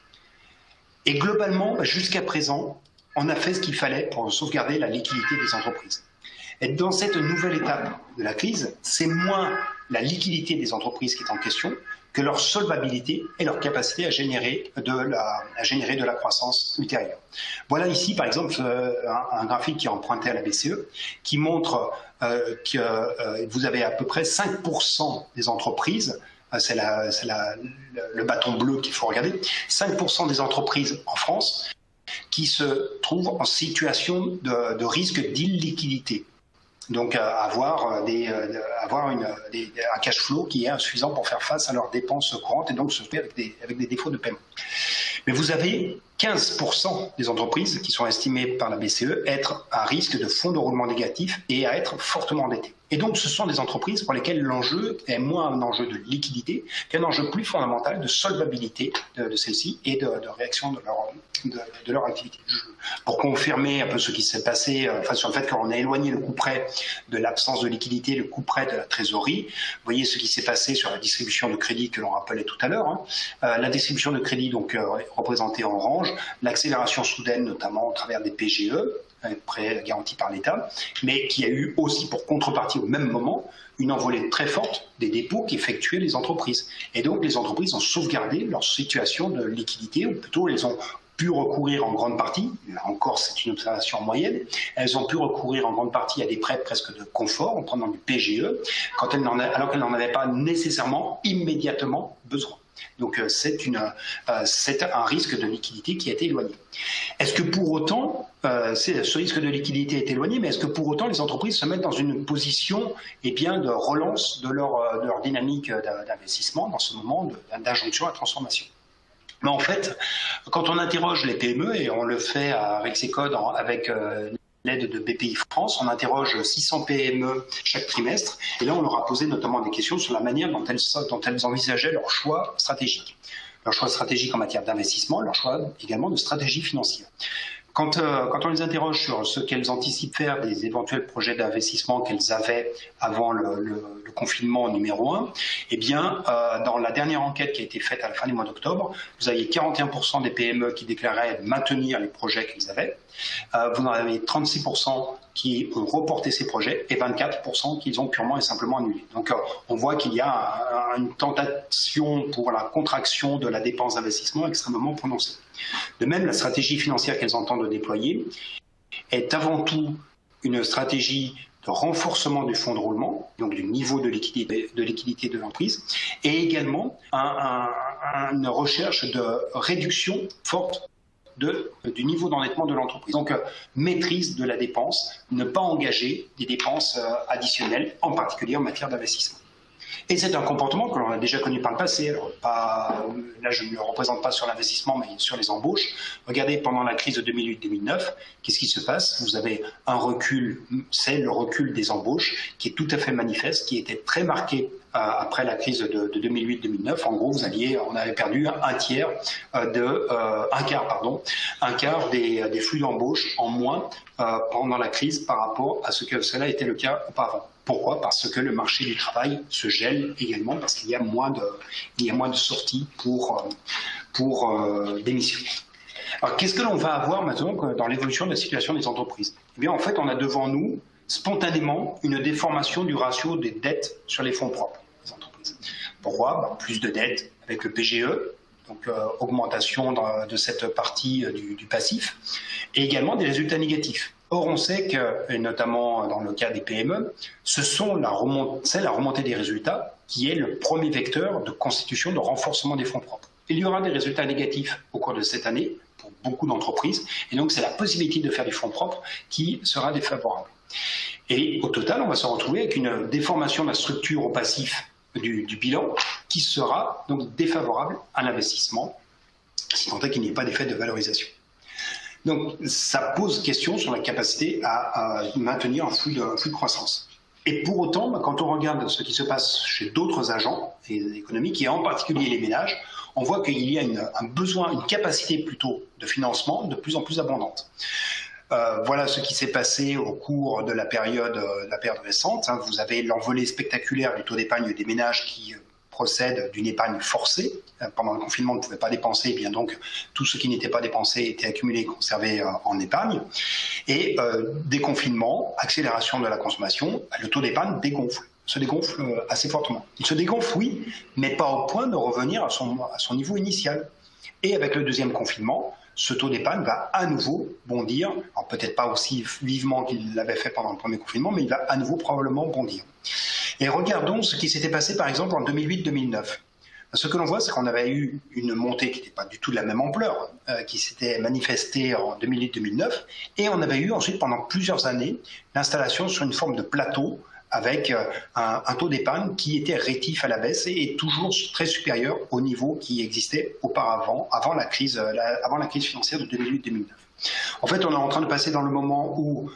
Et globalement, jusqu'à présent, on a fait ce qu'il fallait pour sauvegarder la liquidité des entreprises. Et dans cette nouvelle étape de la crise, c'est moins la liquidité des entreprises qui est en question que leur solvabilité et leur capacité à générer de la croissance ultérieure. Voilà ici, par exemple, un graphique qui est emprunté à la BCE, qui montre que vous avez à peu près 5% des entreprises, c'est le bâton bleu qu'il faut regarder, 5% des entreprises en France qui se trouvent en situation de risque d'illiquidité. Donc avoir un cash flow qui est insuffisant pour faire face à leurs dépenses courantes et donc se fait avec des défauts de paiement. Mais vous avez 15% des entreprises qui sont estimées par la BCE être à risque de fonds de roulement négatif et à être fortement endettées. Et donc ce sont des entreprises pour lesquelles l'enjeu est moins un enjeu de liquidité qu'un enjeu plus fondamental de solvabilité de celles-ci et de réaction de leur activité. Pour confirmer un peu ce qui s'est passé, sur le fait qu'on a éloigné le couperet de l'absence de liquidité, le couperet de la trésorerie, vous voyez ce qui s'est passé sur la distribution de crédit que l'on rappelait tout à l'heure. La distribution de crédit donc représentée en orange, l'accélération soudaine notamment à travers des PGE, prêts garantis par l'État, mais qui a eu aussi pour contrepartie au même moment une envolée très forte des dépôts qu'effectuaient les entreprises. Et donc les entreprises ont sauvegardé leur situation de liquidité, ou plutôt elles ont pu recourir en grande partie, là encore c'est une observation moyenne, elles ont pu recourir en grande partie à des prêts presque de confort en prenant du PGE, alors qu'elles n'en avaient pas nécessairement immédiatement besoin. Donc c'est un risque de liquidité qui a été éloigné. Est-ce que pour autant, ce risque de liquidité est éloigné, mais est-ce que pour autant les entreprises se mettent dans une position de relance de leur dynamique d'investissement dans ce moment d'injonction à transformation? Mais en fait, quand on interroge les PME, et on le fait à Rexecode avec l'aide de BPI France, on interroge 600 PME chaque trimestre, et là on leur a posé notamment des questions sur la manière dont elles envisageaient leur choix stratégique. Leur choix stratégique en matière d'investissement, leur choix également de stratégie financière. Quand on les interroge sur ce qu'elles anticipent faire des éventuels projets d'investissement qu'elles avaient avant le confinement numéro 1, eh bien, dans la dernière enquête qui a été faite à la fin du mois d'octobre, vous aviez 41% des PME qui déclaraient maintenir les projets qu'ils avaient. Vous en avez 36% qui ont reporté ces projets et 24% qu'ils ont purement et simplement annulés. Donc on voit qu'il y a une tentation pour la contraction de la dépense d'investissement extrêmement prononcée. De même, la stratégie financière qu'elles entendent déployer est avant tout une stratégie de renforcement du fonds de roulement, donc du niveau de liquidité de l'entreprise, et également une recherche de réduction forte du niveau d'endettement de l'entreprise. Donc, maîtrise de la dépense, ne pas engager des dépenses additionnelles, en particulier en matière d'investissement. Et c'est un comportement que l'on a déjà connu par le passé. Alors, là, je ne le représente pas sur l'investissement, mais sur les embauches. Regardez, pendant la crise de 2008-2009, qu'est-ce qui se passe? Vous avez un recul, c'est le recul des embauches, qui est tout à fait manifeste, qui était très marqué après la crise de 2008-2009. En gros, on avait perdu un quart des flux d'embauche en moins pendant la crise par rapport à ce que cela était le cas auparavant. Pourquoi? Parce que le marché du travail se gèle également, parce qu'il y a moins de sorties pour démissionner. Alors, qu'est-ce que l'on va avoir maintenant dans l'évolution de la situation des entreprises? Eh bien, en fait, on a devant nous spontanément une déformation du ratio des dettes sur les fonds propres des entreprises. Pourquoi? Plus de dettes avec le PGE, donc augmentation de cette partie du passif, et également des résultats négatifs. Or, on sait que, et notamment dans le cas des PME, c'est la remontée des résultats qui est le premier vecteur de constitution, de renforcement des fonds propres. Il y aura des résultats négatifs au cours de cette année pour beaucoup d'entreprises, et donc c'est la possibilité de faire du fonds propre qui sera défavorable. Et au total, on va se retrouver avec une déformation de la structure au passif du bilan qui sera donc défavorable à l'investissement, si tant est qu'il n'y ait pas d'effet de valorisation. Donc ça pose question sur la capacité à maintenir un flux de croissance. Et pour autant, quand on regarde ce qui se passe chez d'autres agents économiques, et en particulier les ménages, on voit qu'il y a un besoin, une capacité plutôt de financement de plus en plus abondante. Voilà ce qui s'est passé au cours de la période récente. Vous avez l'envolée spectaculaire du taux d'épargne des ménages qui procède d'une épargne forcée. Pendant le confinement, on ne pouvait pas dépenser, et bien donc tout ce qui n'était pas dépensé était accumulé et conservé en épargne. Et déconfinement, accélération de la consommation, le taux d'épargne se dégonfle assez fortement. Il se dégonfle, oui, mais pas au point de revenir à son niveau initial. Et avec le deuxième confinement, ce taux d'épargne va à nouveau bondir, alors peut-être pas aussi vivement qu'il l'avait fait pendant le premier confinement, mais il va à nouveau probablement bondir. Et regardons ce qui s'était passé par exemple en 2008-2009. Ce que l'on voit, c'est qu'on avait eu une montée qui n'était pas du tout de la même ampleur, qui s'était manifestée en 2008-2009, et on avait eu ensuite pendant plusieurs années l'installation sur une forme de plateau avec un taux d'épargne qui était rétif à la baisse et toujours très supérieur au niveau qui existait auparavant, avant la crise financière de 2008-2009. En fait, on est en train de passer dans le moment où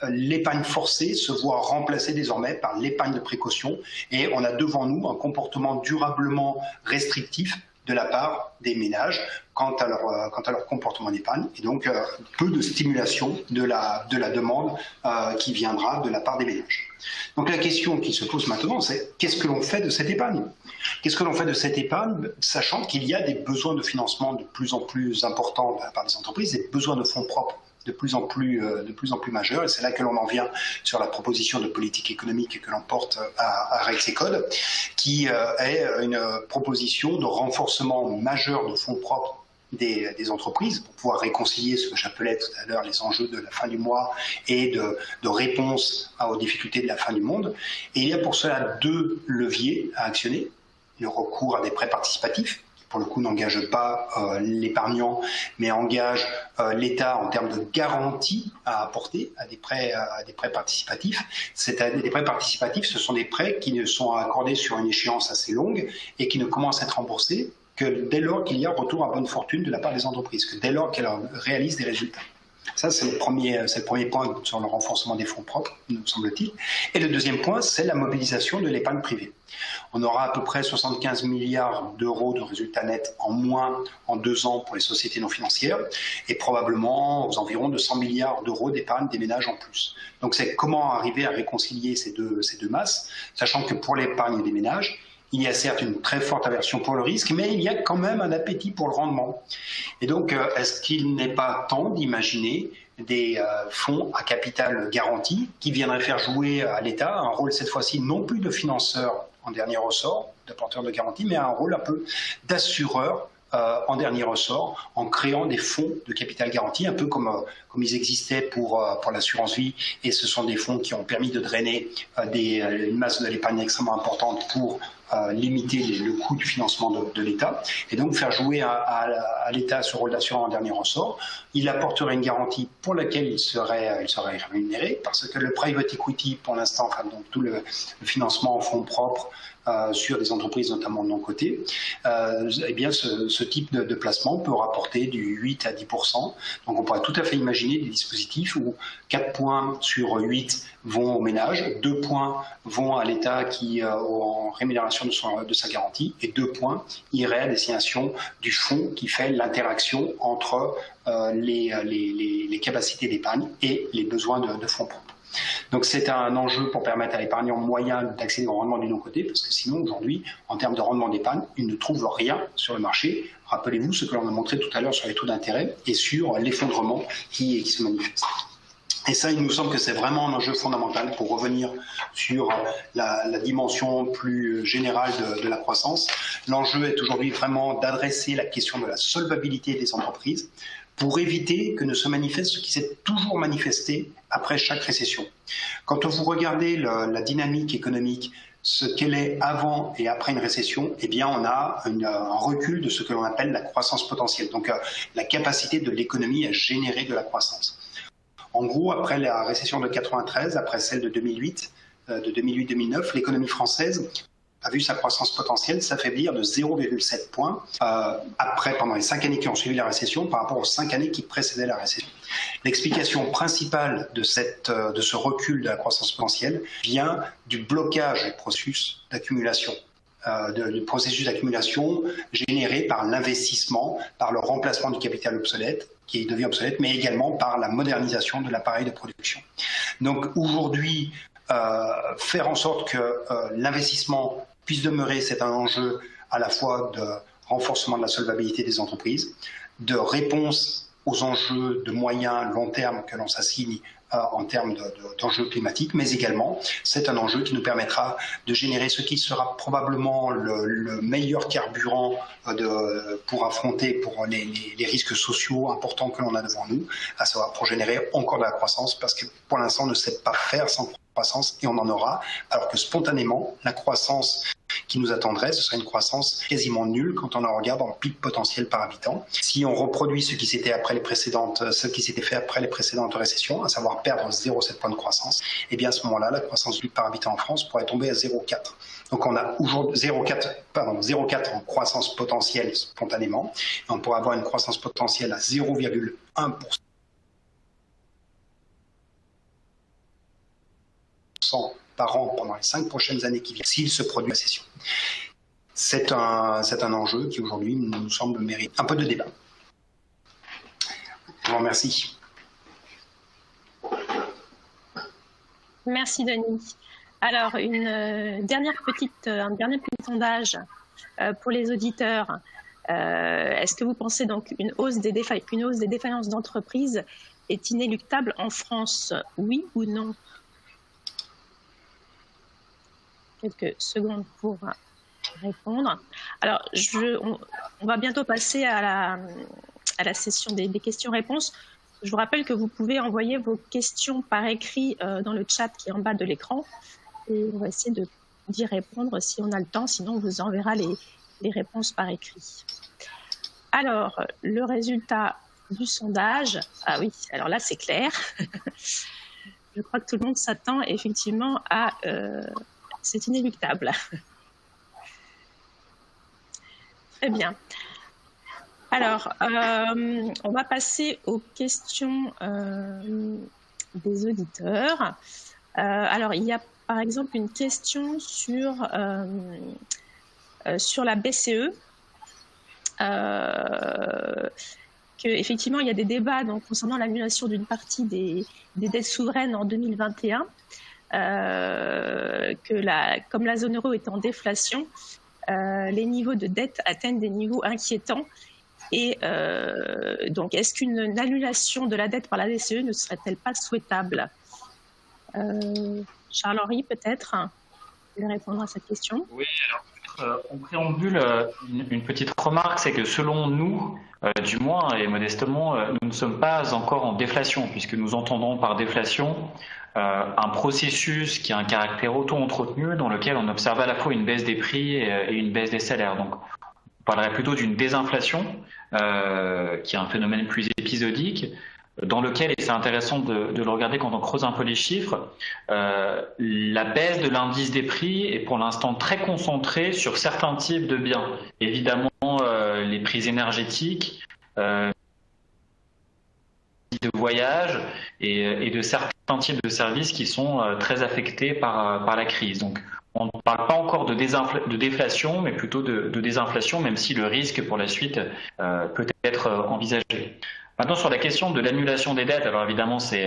l'épargne forcée se voit remplacée désormais par l'épargne de précaution et on a devant nous un comportement durablement restrictif de la part des ménages quant à leur comportement d'épargne et donc peu de stimulation de la demande qui viendra de la part des ménages. Donc la question qui se pose maintenant, c'est qu'est-ce que l'on fait de cette épargne? Qu'est-ce que l'on fait de cette épargne, sachant qu'il y a des besoins de financement de plus en plus importants de la part des entreprises, des besoins de fonds propres de plus en plus majeurs, et c'est là que l'on en vient sur la proposition de politique économique que l'on porte à Rexecode, qui est une proposition de renforcement majeur de fonds propres des entreprises pour pouvoir réconcilier ce que j'appelais tout à l'heure les enjeux de la fin du mois et de réponse aux difficultés de la fin du monde. Et il y a pour cela deux leviers à actionner. Le recours à des prêts participatifs, qui pour le coup n'engagent pas l'épargnant, mais engagent l'État en termes de garantie à apporter à des prêts participatifs. Des prêts participatifs, ce sont des prêts qui ne sont accordés sur une échéance assez longue et qui ne commencent à être remboursés que dès lors qu'il y a retour à bonne fortune de la part des entreprises, que dès lors qu'elles réalisent des résultats. Ça, c'est le premier point sur le renforcement des fonds propres, nous semble-t-il. Et le deuxième point, c'est la mobilisation de l'épargne privée. On aura à peu près 75 milliards d'euros de résultats nets en moins en 2 ans pour les sociétés non financières et probablement aux environs de 100 milliards d'euros d'épargne des ménages en plus. Donc c'est comment arriver à réconcilier ces deux masses, sachant que pour l'épargne des ménages, il y a certes une très forte aversion pour le risque, mais il y a quand même un appétit pour le rendement. Et donc, est-ce qu'il n'est pas temps d'imaginer des fonds à capital garanti qui viendraient faire jouer à l'État un rôle cette fois-ci non plus de financeur en dernier ressort, d'apporteur de garantie, mais un rôle un peu d'assureur en dernier ressort, en créant des fonds de capital garanti, un peu comme ils existaient pour l'assurance vie, et ce sont des fonds qui ont permis de drainer une masse de l'épargne extrêmement importante pour limiter le coût du financement de l'État, et donc faire jouer à l'État ce rôle d'assureur en dernier ressort. Il apporterait une garantie pour laquelle il serait rémunéré, parce que le private equity, pour l'instant, enfin, donc tout le financement en fonds propres, sur des entreprises notamment non cotées, eh bien ce type de placement peut rapporter du 8 à 10%. Donc on pourrait tout à fait imaginer des dispositifs où 4 points sur 8 vont aux ménages, 2 points vont à l'État qui en rémunération de sa garantie, et 2 points iraient à destination du fonds qui fait l'interaction entre les capacités d'épargne et les besoins de fonds propres. Donc c'est un enjeu pour permettre à l'épargnant moyen d'accéder au rendement du non-coté, parce que sinon aujourd'hui, en termes de rendement d'épargne, il ne trouve rien sur le marché. Rappelez-vous ce que l'on a montré tout à l'heure sur les taux d'intérêt et sur l'effondrement qui se manifeste. Et ça, il nous semble que c'est vraiment un enjeu fondamental pour revenir sur la dimension plus générale de la croissance. L'enjeu est aujourd'hui vraiment d'adresser la question de la solvabilité des entreprises pour éviter que ne se manifeste ce qui s'est toujours manifesté après chaque récession. Quand vous regardez la dynamique économique, ce qu'elle est avant et après une récession, eh bien on a un recul de ce que l'on appelle la croissance potentielle, donc la capacité de l'économie à générer de la croissance. En gros, après la récession de 93, après celle de 2008, de 2008-2009, l'économie française a vu sa croissance potentielle s'affaiblir de 0,7 points pendant les 5 années qui ont suivi la récession par rapport aux 5 années qui précédaient la récession. L'explication principale de ce recul de la croissance potentielle vient du blocage du processus d'accumulation. Du processus d'accumulation généré par l'investissement, par le remplacement du capital obsolète, qui devient obsolète, mais également par la modernisation de l'appareil de production. Donc aujourd'hui, faire en sorte que l'investissement puisse demeurer, c'est un enjeu à la fois de renforcement de la solvabilité des entreprises, de réponse aux enjeux de moyen long terme que l'on s'assigne en termes d'enjeux climatiques, mais également c'est un enjeu qui nous permettra de générer ce qui sera probablement le meilleur carburant pour affronter les risques sociaux importants que l'on a devant nous, à savoir pour générer encore de la croissance, parce que pour l'instant on ne sait pas faire sans croissance, et on en aura, alors que spontanément la croissance qui nous attendrait, ce serait une croissance quasiment nulle quand on en regarde en PIB potentiel par habitant. Si on reproduit ce qui s'était fait après les précédentes récessions, à savoir perdre 0,7 points de croissance, et bien à ce moment-là, la croissance du PIB par habitant en France pourrait tomber à 0,4. Donc on a aujourd'hui 0,4 en croissance potentielle spontanément, et on pourrait avoir une croissance potentielle à 0,1% par an pendant les 5 prochaines années qui viennent, s'il se produit la récession. C'est un enjeu qui aujourd'hui nous semble mériter un peu de débat. Je vous remercie. Merci Denis. Alors, un dernier petit sondage pour les auditeurs. Est-ce que vous pensez donc qu'une hausse des défaillances d'entreprises est inéluctable en France? Oui ou non? Quelques secondes pour répondre. Alors, on va bientôt passer à la session des questions-réponses. Je vous rappelle que vous pouvez envoyer vos questions par écrit dans le chat qui est en bas de l'écran. Et on va essayer d'y répondre si on a le temps. Sinon, on vous enverra les réponses par écrit. Alors, le résultat du sondage. Ah oui, alors là, c'est clair. Je crois que tout le monde s'attend effectivement à... c'est inéluctable. Très bien. Alors, on va passer aux questions des auditeurs. Alors, il y a par exemple une question sur la BCE. Effectivement, il y a des débats donc, concernant l'annulation d'une partie des dettes souveraines en 2021. Comme la zone euro est en déflation, les niveaux de dette atteignent des niveaux inquiétants. Et donc, est-ce qu'une annulation de la dette par la BCE ne serait-elle pas souhaitable? Charles-Henri, peut-être, vous voulez répondre à cette question? Oui, alors, en préambule, une petite remarque, c'est que selon nous, du moins et modestement, nous ne sommes pas encore en déflation, puisque nous entendons par déflation un processus qui a un caractère auto-entretenu dans lequel on observe à la fois une baisse des prix et une baisse des salaires. Donc, on parlerait plutôt d'une désinflation, qui est un phénomène plus épisodique. dans lequel, et c'est intéressant de le regarder quand on creuse un peu les chiffres, la baisse de l'indice des prix est pour l'instant très concentrée sur certains types de biens. Évidemment, les prix énergétiques, de voyage et de certains types de services qui sont très affectés par la crise. Donc, on ne parle pas encore de déflation, mais plutôt de désinflation, même si le risque pour la suite peut être envisagé. Maintenant, sur la question de l'annulation des dettes, alors évidemment, c'est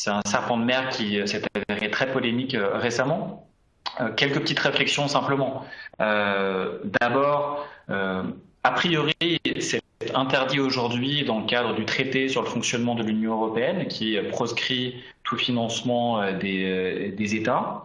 un serpent de mer qui s'est avéré très polémique récemment. Quelques petites réflexions simplement. D'abord, a priori, c'est interdit aujourd'hui dans le cadre du traité sur le fonctionnement de l'Union européenne qui proscrit tout financement des États.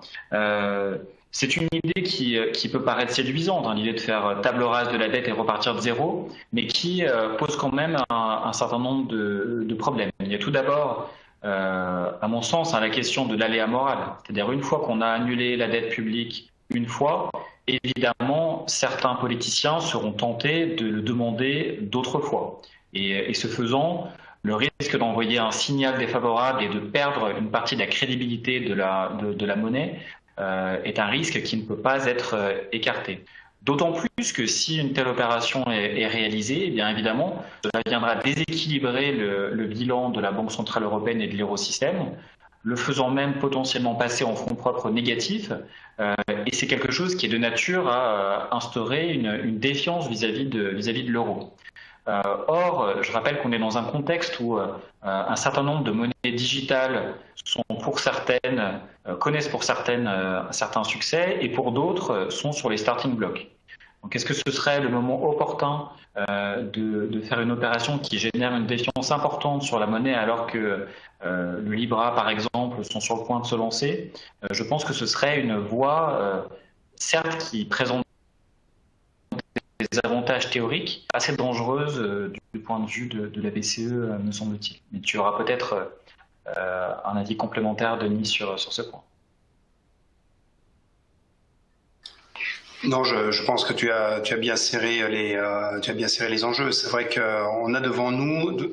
C'est une idée qui peut paraître séduisante, hein, l'idée de faire table rase de la dette et repartir de zéro, mais qui pose quand même un certain nombre de problèmes. Il y a tout d'abord, à mon sens, hein, la question de l'aléa moral. C'est-à-dire une fois qu'on a annulé la dette publique une fois, évidemment, certains politiciens seront tentés de le demander d'autres fois. Et ce faisant, le risque d'envoyer un signal défavorable et de perdre une partie de la crédibilité de la monnaie est un risque qui ne peut pas être écarté. D'autant plus que si une telle opération est réalisée, eh bien évidemment, cela viendra déséquilibrer le bilan de la Banque centrale européenne et de l'eurosystème, le faisant même potentiellement passer en fonds propres négatifs. Et c'est quelque chose qui est de nature à instaurer une défiance vis-à-vis de l'euro. Or, je rappelle qu'on est dans un contexte où un certain nombre de monnaies digitales connaissent pour certaines certains succès et pour d'autres sont sur les starting blocks. Donc, est-ce que ce serait le moment opportun de faire une opération qui génère une défiance importante sur la monnaie alors que le Libra, par exemple, sont sur le point de se lancer? Je pense que ce serait une voie, certes, qui présente des avantages théoriques assez dangereuses du point de vue de la BCE, me semble-t-il. Mais tu auras peut-être un avis complémentaire, Denis, sur ce point. Non, je pense que tu as bien serré les enjeux. C'est vrai qu'on a devant nous, de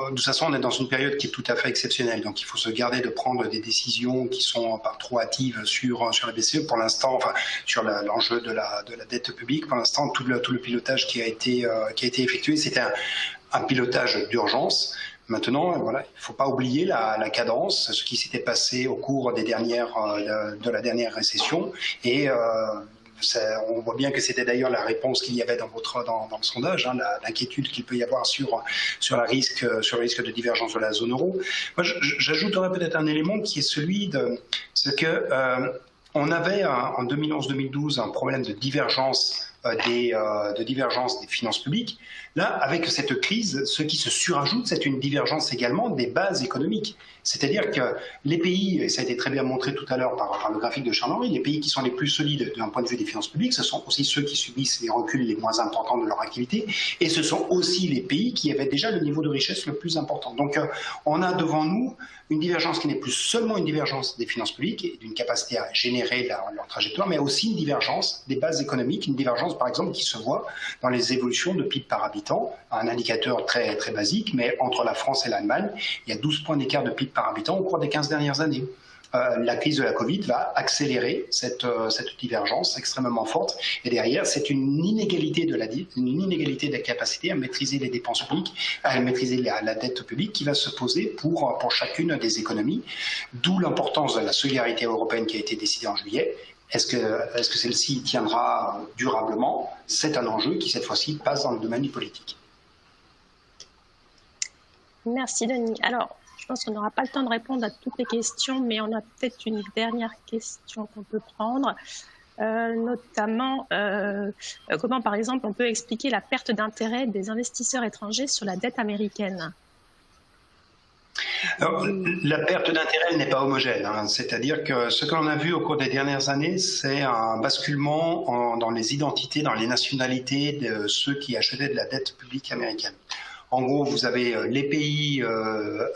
toute façon, on est dans une période qui est tout à fait exceptionnelle. Donc, il faut se garder de prendre des décisions qui sont par trop hâtives sur la BCE. Pour l'instant, enfin, sur l'enjeu de la dette publique, pour l'instant, tout le pilotage qui a été effectué, c'était un pilotage d'urgence. Maintenant, voilà, il ne faut pas oublier la cadence, ce qui s'était passé au cours de la dernière récession. Et on voit bien que c'était d'ailleurs la réponse qu'il y avait dans le sondage, hein, l'inquiétude qu'il peut y avoir sur le risque de divergence de la zone euro. Moi, j'ajouterais peut-être un élément qui est celui on avait en 2011-2012 un problème de divergence des finances publiques. Là, avec cette crise, ce qui se surajoute, c'est une divergence également des bases économiques. C'est-à-dire que les pays, et ça a été très bien montré tout à l'heure par le graphique de Charles-Henri, les pays qui sont les plus solides d'un point de vue des finances publiques, ce sont aussi ceux qui subissent les reculs les moins importants de leur activité, et ce sont aussi les pays qui avaient déjà le niveau de richesse le plus important. Donc on a devant nous une divergence qui n'est plus seulement une divergence des finances publiques et d'une capacité à générer leur trajectoire, mais aussi une divergence des bases économiques, une divergence par exemple qui se voit dans les évolutions de PIB par habitant, un indicateur très, très basique, mais entre la France et l'Allemagne, il y a 12 points d'écart de PIB par habitant au cours des 15 dernières années. La crise de la Covid va accélérer cette divergence extrêmement forte. Et derrière, c'est une inégalité de la capacité à maîtriser les dépenses publiques, à maîtriser la dette publique qui va se poser pour chacune des économies. D'où l'importance de la solidarité européenne qui a été décidée en juillet. Est-ce que celle-ci tiendra durablement? C'est un enjeu qui, cette fois-ci, passe dans le domaine du politique. Merci, Denis. Alors, je pense qu'on n'aura pas le temps de répondre à toutes les questions, mais on a peut-être une dernière question qu'on peut prendre, notamment comment, par exemple, on peut expliquer la perte d'intérêt des investisseurs étrangers sur la dette américaine? Alors, la perte d'intérêt n'est pas homogène, hein. C'est-à-dire que ce que l'on a vu au cours des dernières années, c'est un basculement dans les identités, dans les nationalités de ceux qui achetaient de la dette publique américaine. En gros, vous avez les pays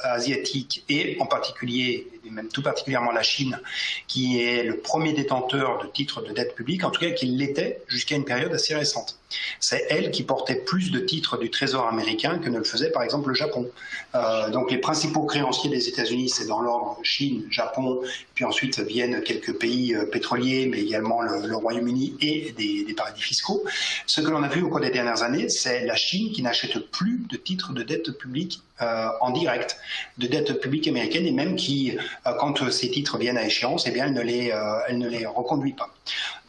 asiatiques et en particulier et même tout particulièrement la Chine, qui est le premier détenteur de titres de dette publique, en tout cas qui l'était jusqu'à une période assez récente. C'est elle qui portait plus de titres du Trésor américain que ne le faisait par exemple le Japon. Donc les principaux créanciers des États-Unis, c'est dans l'ordre Chine, Japon, puis ensuite viennent quelques pays pétroliers, mais également le Royaume-Uni et des paradis fiscaux. Ce que l'on a vu au cours des dernières années, c'est la Chine qui n'achète plus de titres de dette publique en direct, de dette publique américaine, et même qui, quand ces titres viennent à échéance, eh bien, elle ne les reconduit pas.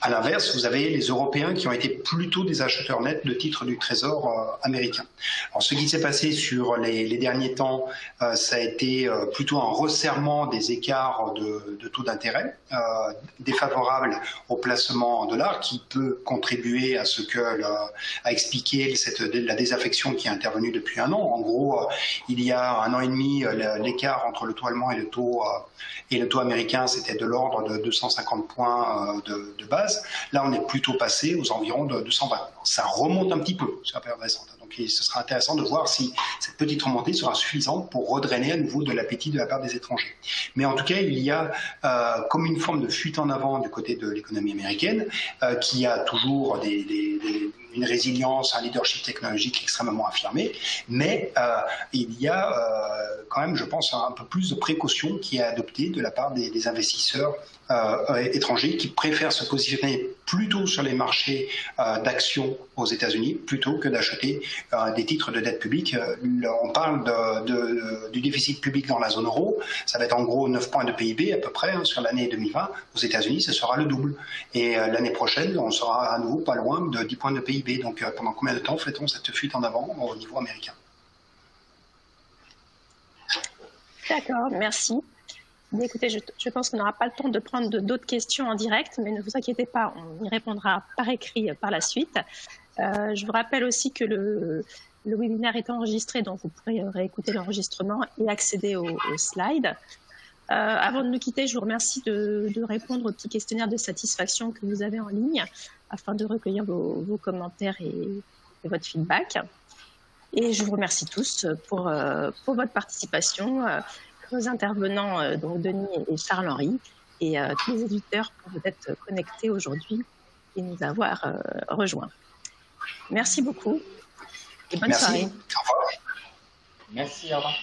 À l'inverse, vous avez les Européens qui ont été plutôt des acheteurs nets de titres du Trésor américain. Alors, ce qui s'est passé sur les derniers temps, ça a été plutôt un resserrement des écarts de taux d'intérêt défavorable au placement en dollars, qui peut contribuer à ce que à expliquer la désaffection qui est intervenue depuis un an. En gros, il y a un an et demi, l'écart entre le taux allemand et le taux américain, c'était de l'ordre de 250 points de base. Là, on est plutôt passé aux environs de 220. Ça remonte un petit peu sur la période récente. Donc, ce sera intéressant de voir si cette petite remontée sera suffisante pour redrainer à nouveau de l'appétit de la part des étrangers. Mais en tout cas, il y a comme une forme de fuite en avant du côté de l'économie américaine, qui a toujours une résilience, un leadership technologique extrêmement affirmé, mais il y a quand même, je pense, un peu plus de précaution qui est adoptée de la part des investisseurs étrangers qui préfèrent se positionner plutôt sur les marchés d'actions aux États-Unis plutôt que d'acheter des titres de dette publique. On parle du déficit public dans la zone euro, ça va être en gros 9 points de PIB à peu près sur l'année 2020. Aux États-Unis, ce sera le double. Et l'année prochaine, on sera à nouveau pas loin de 10 points de PIB. Donc pendant combien de temps fait-on cette fuite en avant au niveau américain? D'accord, merci. Écoutez, je pense qu'on n'aura pas le temps de prendre d'autres questions en direct, mais ne vous inquiétez pas, on y répondra par écrit par la suite. Je vous rappelle aussi que le webinaire est enregistré, donc vous pourrez réécouter l'enregistrement et accéder aux slides. Avant de nous quitter, je vous remercie de répondre au petit questionnaire de satisfaction que vous avez en ligne, afin de recueillir vos commentaires et votre feedback. Et je vous remercie tous pour votre participation. Nos intervenants, donc Denis et Charles-Henri, et tous les éditeurs pour vous être connectés aujourd'hui et nous avoir rejoints. Merci beaucoup et bonne soirée. Au revoir. Merci, au revoir.